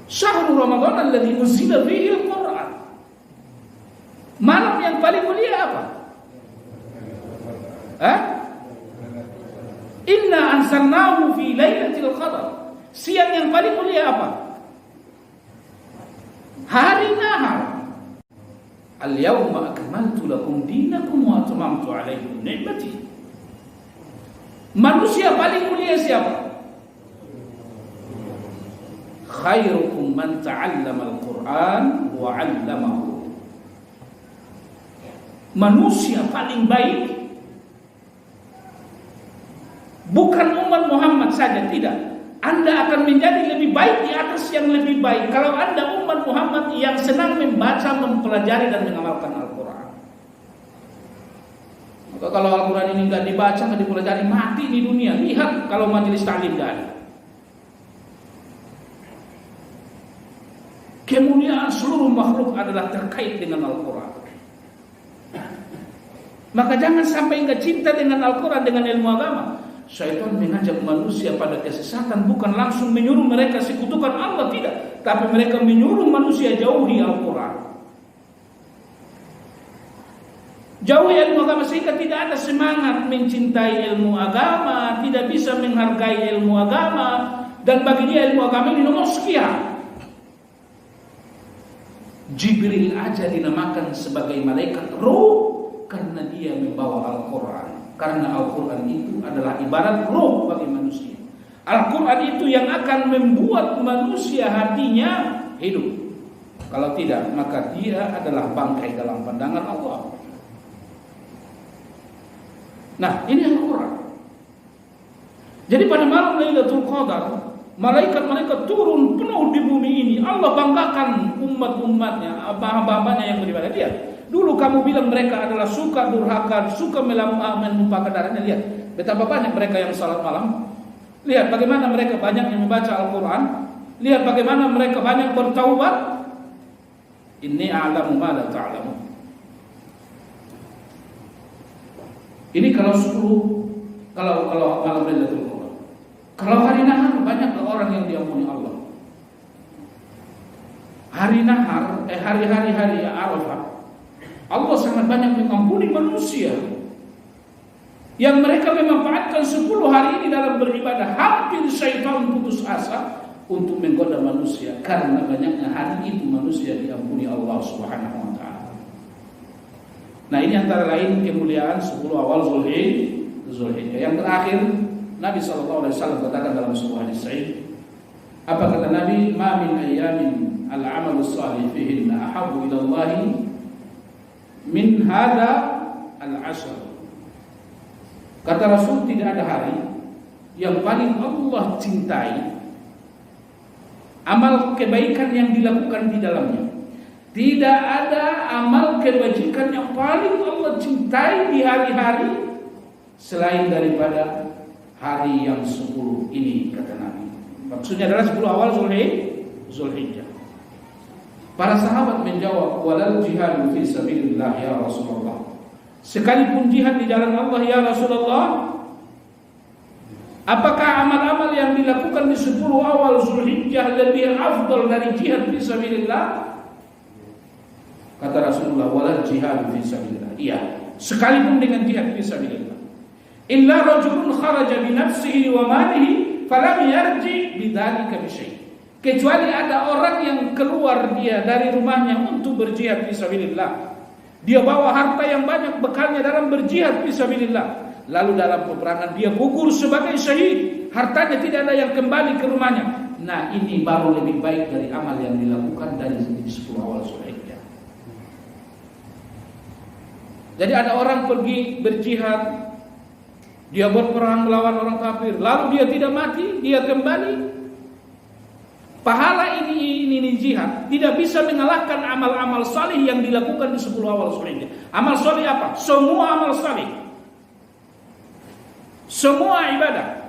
Syahrul Ramadan alladzi unzila fihi Al-Quran. Malam yang paling mulia apa? Inna anzalnahu fi lailatul qadar. Siang yang paling mulia apa? Hari nahar. Al-yawma akmaltu lakum dinakum wa atmamtu alaikum ni'mati. Manusia paling mulia siapa? Khairukum man ta'allama al-Quran wa 'allamahu. Manusia paling baik bukan umat Muhammad saja, tidak. Anda akan menjadi lebih baik di atas yang lebih baik kalau Anda umat Muhammad yang senang membaca, mempelajari dan mengamalkan Al-Quran. Maka kalau Al-Quran ini nggak dibaca, nggak dipelajari, mati di dunia. Lihat kalau majelis taklim nggak ada. Kemuliaan seluruh makhluk adalah terkait dengan Al-Quran. Maka jangan sampai nggak cinta dengan Al-Quran, dengan ilmu agama. Syaitan mengajak manusia pada kesesatan, bukan langsung menyuruh mereka sekutukan Allah, tidak, tapi mereka menyuruh manusia jauhi Al-Quran, jauhi ilmu agama, sehingga tidak ada semangat mencintai ilmu agama, tidak bisa menghargai ilmu agama, dan bagi dia ilmu agama ini nomor sekian. Jibril aja dinamakan sebagai malaikat ruh karena dia membawa Al-Quran. Karena Al-Quran itu adalah ibarat roh bagi manusia. Al-Quran itu yang akan membuat manusia hatinya hidup. Kalau tidak, maka dia adalah bangkai dalam pandangan Allah. Nah, ini Al-Quran. Jadi pada malam Lailatul Qadar, malaikat-malaikat turun penuh di bumi ini. Allah banggakan umat-umatnya, hamba-hambanya yang beribadah. Dia dulu kamu bilang mereka adalah suka durhaka, suka menumpahkan darahnya. Lihat betapa banyak mereka yang salat malam. Lihat bagaimana mereka banyak yang membaca Al-Quran. Lihat bagaimana mereka banyak bertaubat. Inni a'lamu ma la ta'lamun. Ini kalau 10, kalau malam Lailatul Qadar. Kalau hari nahar banyak orang yang diampuni Allah. Hari nahar, hari-hari Arafah, Allah sangat banyak mengampuni manusia yang mereka memanfaatkan 10 hari ini dalam beribadah. Hampir syaitan putus asa untuk menggoda manusia karena banyaknya hari itu manusia diampuni Allah Subhanahu wa taala. Nah, ini antara lain kemuliaan 10 awal Zulhijjah. Yang terakhir, Nabi sallallahu alaihi wasallam katakan dalam sebuah hadis sahih, apa kata Nabi? Ma min ayyamin al-'amalu shalih fihinna ahabbu ila Allah min hada al-ashr. Kata Rasul, tidak ada hari yang paling Allah cintai amal kebaikan yang dilakukan di dalamnya. Tidak ada amal kebajikan yang paling Allah cintai di hari-hari selain daripada hari yang 10 ini, kata Nabi. Maksudnya adalah 10 awal Zulhijjah. Para sahabat menjawab, walal jihad fi sabilillah ya Rasulullah. Sekalipun jihad di jalan Allah ya Rasulullah, apakah amal-amal yang dilakukan di 10 awal Zulhijjah lebih afdal dari jihad fi sabilillah? Kata Rasulullah, walal jihad fi sabilillah. Iya, sekalipun dengan jihad fi sabilillah. Illa rajulun kharaja bi nafsihi wa malihi falam yarji bidzalika bisyai. Kecuali ada orang yang keluar dia dari rumahnya untuk berjihad fisabilillah. Dia bawa harta yang banyak bekalnya dalam berjihad fisabilillah. Lalu dalam peperangan dia gugur sebagai syahid. Hartanya tidak ada yang kembali ke rumahnya. Nah, ini baru lebih baik dari amal yang dilakukan dari 10 awal Zulhijjah. Jadi ada orang pergi berjihad, dia berperang melawan orang kafir, lalu dia tidak mati, dia kembali. Pahala ini jihad tidak bisa mengalahkan amal-amal salih yang dilakukan di 10 awal Zulhijjah. Amal salih apa? Semua amal salih, semua ibadah.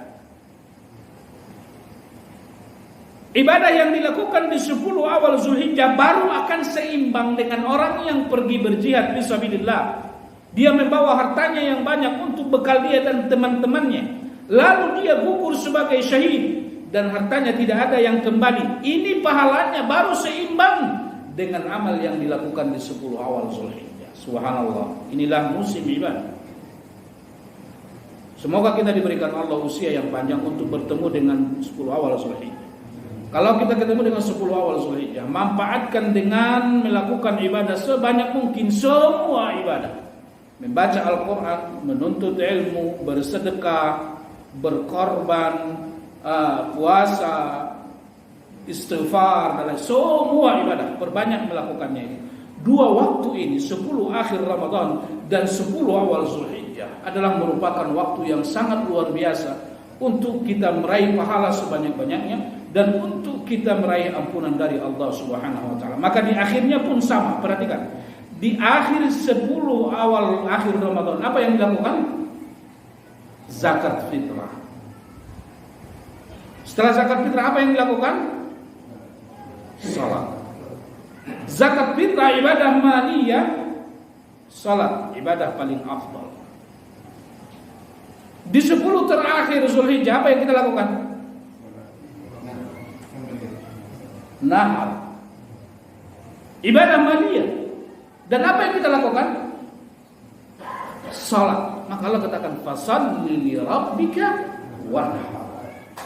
Ibadah yang dilakukan di 10 awal Zulhijjah baru akan seimbang dengan orang yang pergi berjihad fisabilillah. Dia membawa hartanya yang banyak untuk bekal dia dan teman-temannya, lalu dia gugur sebagai syahid dan hartanya tidak ada yang kembali. Ini pahalanya baru seimbang dengan amal yang dilakukan di 10 awal Zulhijjah. Subhanallah. Inilah musim ibadah. Semoga kita diberikan Allah usia yang panjang untuk bertemu dengan 10 awal Zulhijjah. Kalau kita ketemu dengan 10 awal Zulhijjah, manfaatkan dengan melakukan ibadah sebanyak mungkin, semua ibadah. Membaca Al-Quran, menuntut ilmu, bersedekah, berkorban, puasa, istighfar, dan semua ibadah. Perbanyak melakukannya ini. 2 waktu ini, 10 akhir Ramadan dan 10 awal Zulhijjah, adalah merupakan waktu yang sangat luar biasa untuk kita meraih pahala sebanyak-banyaknya dan untuk kita meraih ampunan dari Allah Subhanahu wa taala. Maka di akhirnya pun sama. Perhatikan. Di akhir 10 awal akhir Ramadan, apa yang dilakukan? Zakat fitrah. Setelah zakat fitrah, apa yang dilakukan? Salat. Zakat fitrah ibadah maliyah, salat ibadah paling afdal. Di 10 terakhir Zulhijjah, apa yang kita lakukan? Nahar, ibadah maliyah. Dan apa yang kita lakukan? Salat. Maka Allah katakan fasalli li rabbika wanhar.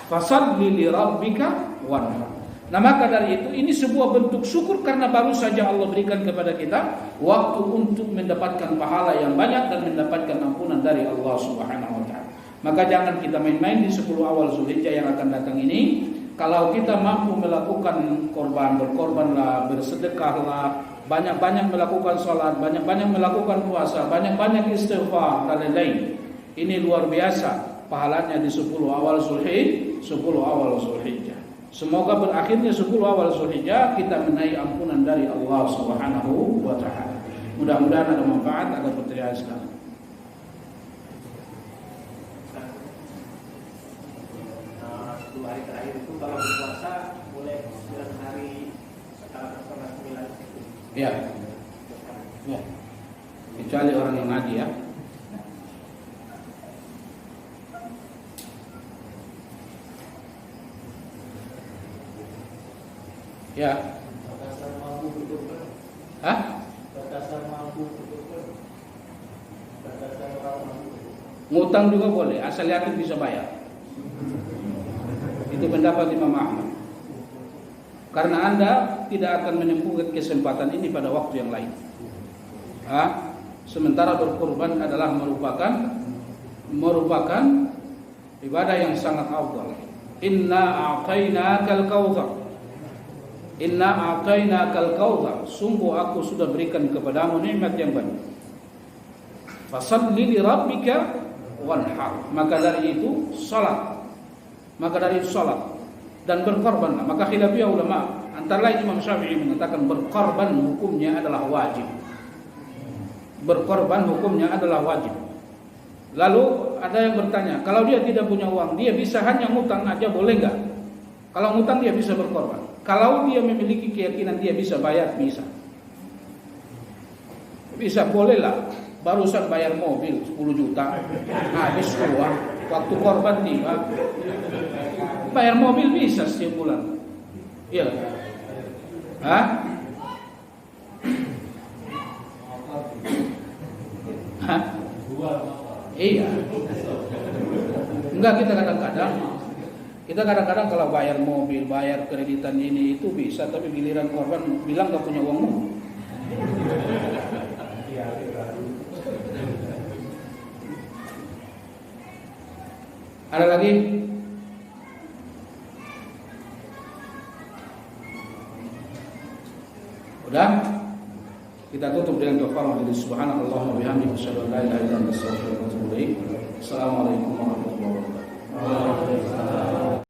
Fasalli li rabbika wanhar. Nah, maka dari itu ini sebuah bentuk syukur karena baru saja Allah berikan kepada kita waktu untuk mendapatkan pahala yang banyak dan mendapatkan ampunan dari Allah Subhanahu wa taala. Maka jangan kita main-main di 10 awal Zulhijjah yang akan datang ini. Kalau kita mampu melakukan berkorbanlah, bersedekahlah, banyak-banyak melakukan sholat, banyak-banyak melakukan puasa, banyak-banyak istighfar dan lain-lain. Ini luar biasa pahalanya di 10 awal Zulhijjah. Semoga berakhirnya 10 awal Zulhijjah kita menaik ampunan dari Allah Subhanahu wa taala. Mudah-mudahan ada manfaat, ada pertanyaan sekarang. Hari terakhir itu kalau berpuasa mulai 9 hari setelah 9. Ya. Ya. Kecuali orang yang ngaji ya. Ya. Berdasar mampu betul-betul. Hah? Berdasar mampu betul-betul. Berdasar orang mampu. Ngutang juga boleh, asal yakin bisa bayar. Itu pendapat Imam Ahmad. Karena Anda tidak akan menempuh kesempatan ini pada waktu yang lain. Sementara berkorban adalah merupakan ibadah yang sangat afdal. Inna a'tainakal kautsar. Inna a'tainakal kautsar. Sungguh aku sudah berikan kepadamu nikmat yang banyak. Fashalli li rabbika wanhar. Maka dari itu salat. Dan berkorbanlah. Maka khilafiyah ulama, antara lain Imam Syafi'i mengatakan berkorban hukumnya adalah wajib. Berkorban hukumnya adalah wajib. Lalu ada yang bertanya, kalau dia tidak punya uang, dia bisa hanya ngutang aja boleh nggak? Kalau ngutang dia bisa berkorban. Kalau dia memiliki keyakinan dia bisa bayar, bisa. Bisa, bolehlah. Barusan bayar mobil 10 juta, habis uang. Waktu korban tiba, bayar mobil bisa setiap bulan. Iya. Hah? Hah? Iya. Enggak, kita kadang-kadang Kita kadang-kadang kalau bayar mobil, bayar kreditan ini itu bisa, tapi giliran korban bilang gak punya uangmu. Ada lagi? Udah? Kita tutup dengan doa majelis. Subhanallah wa bihamdihi asyhadu an la ilaha illa anta astaghfiruka wa atubu ilaik. Assalamualaikum warahmatullahi wabarakatuh.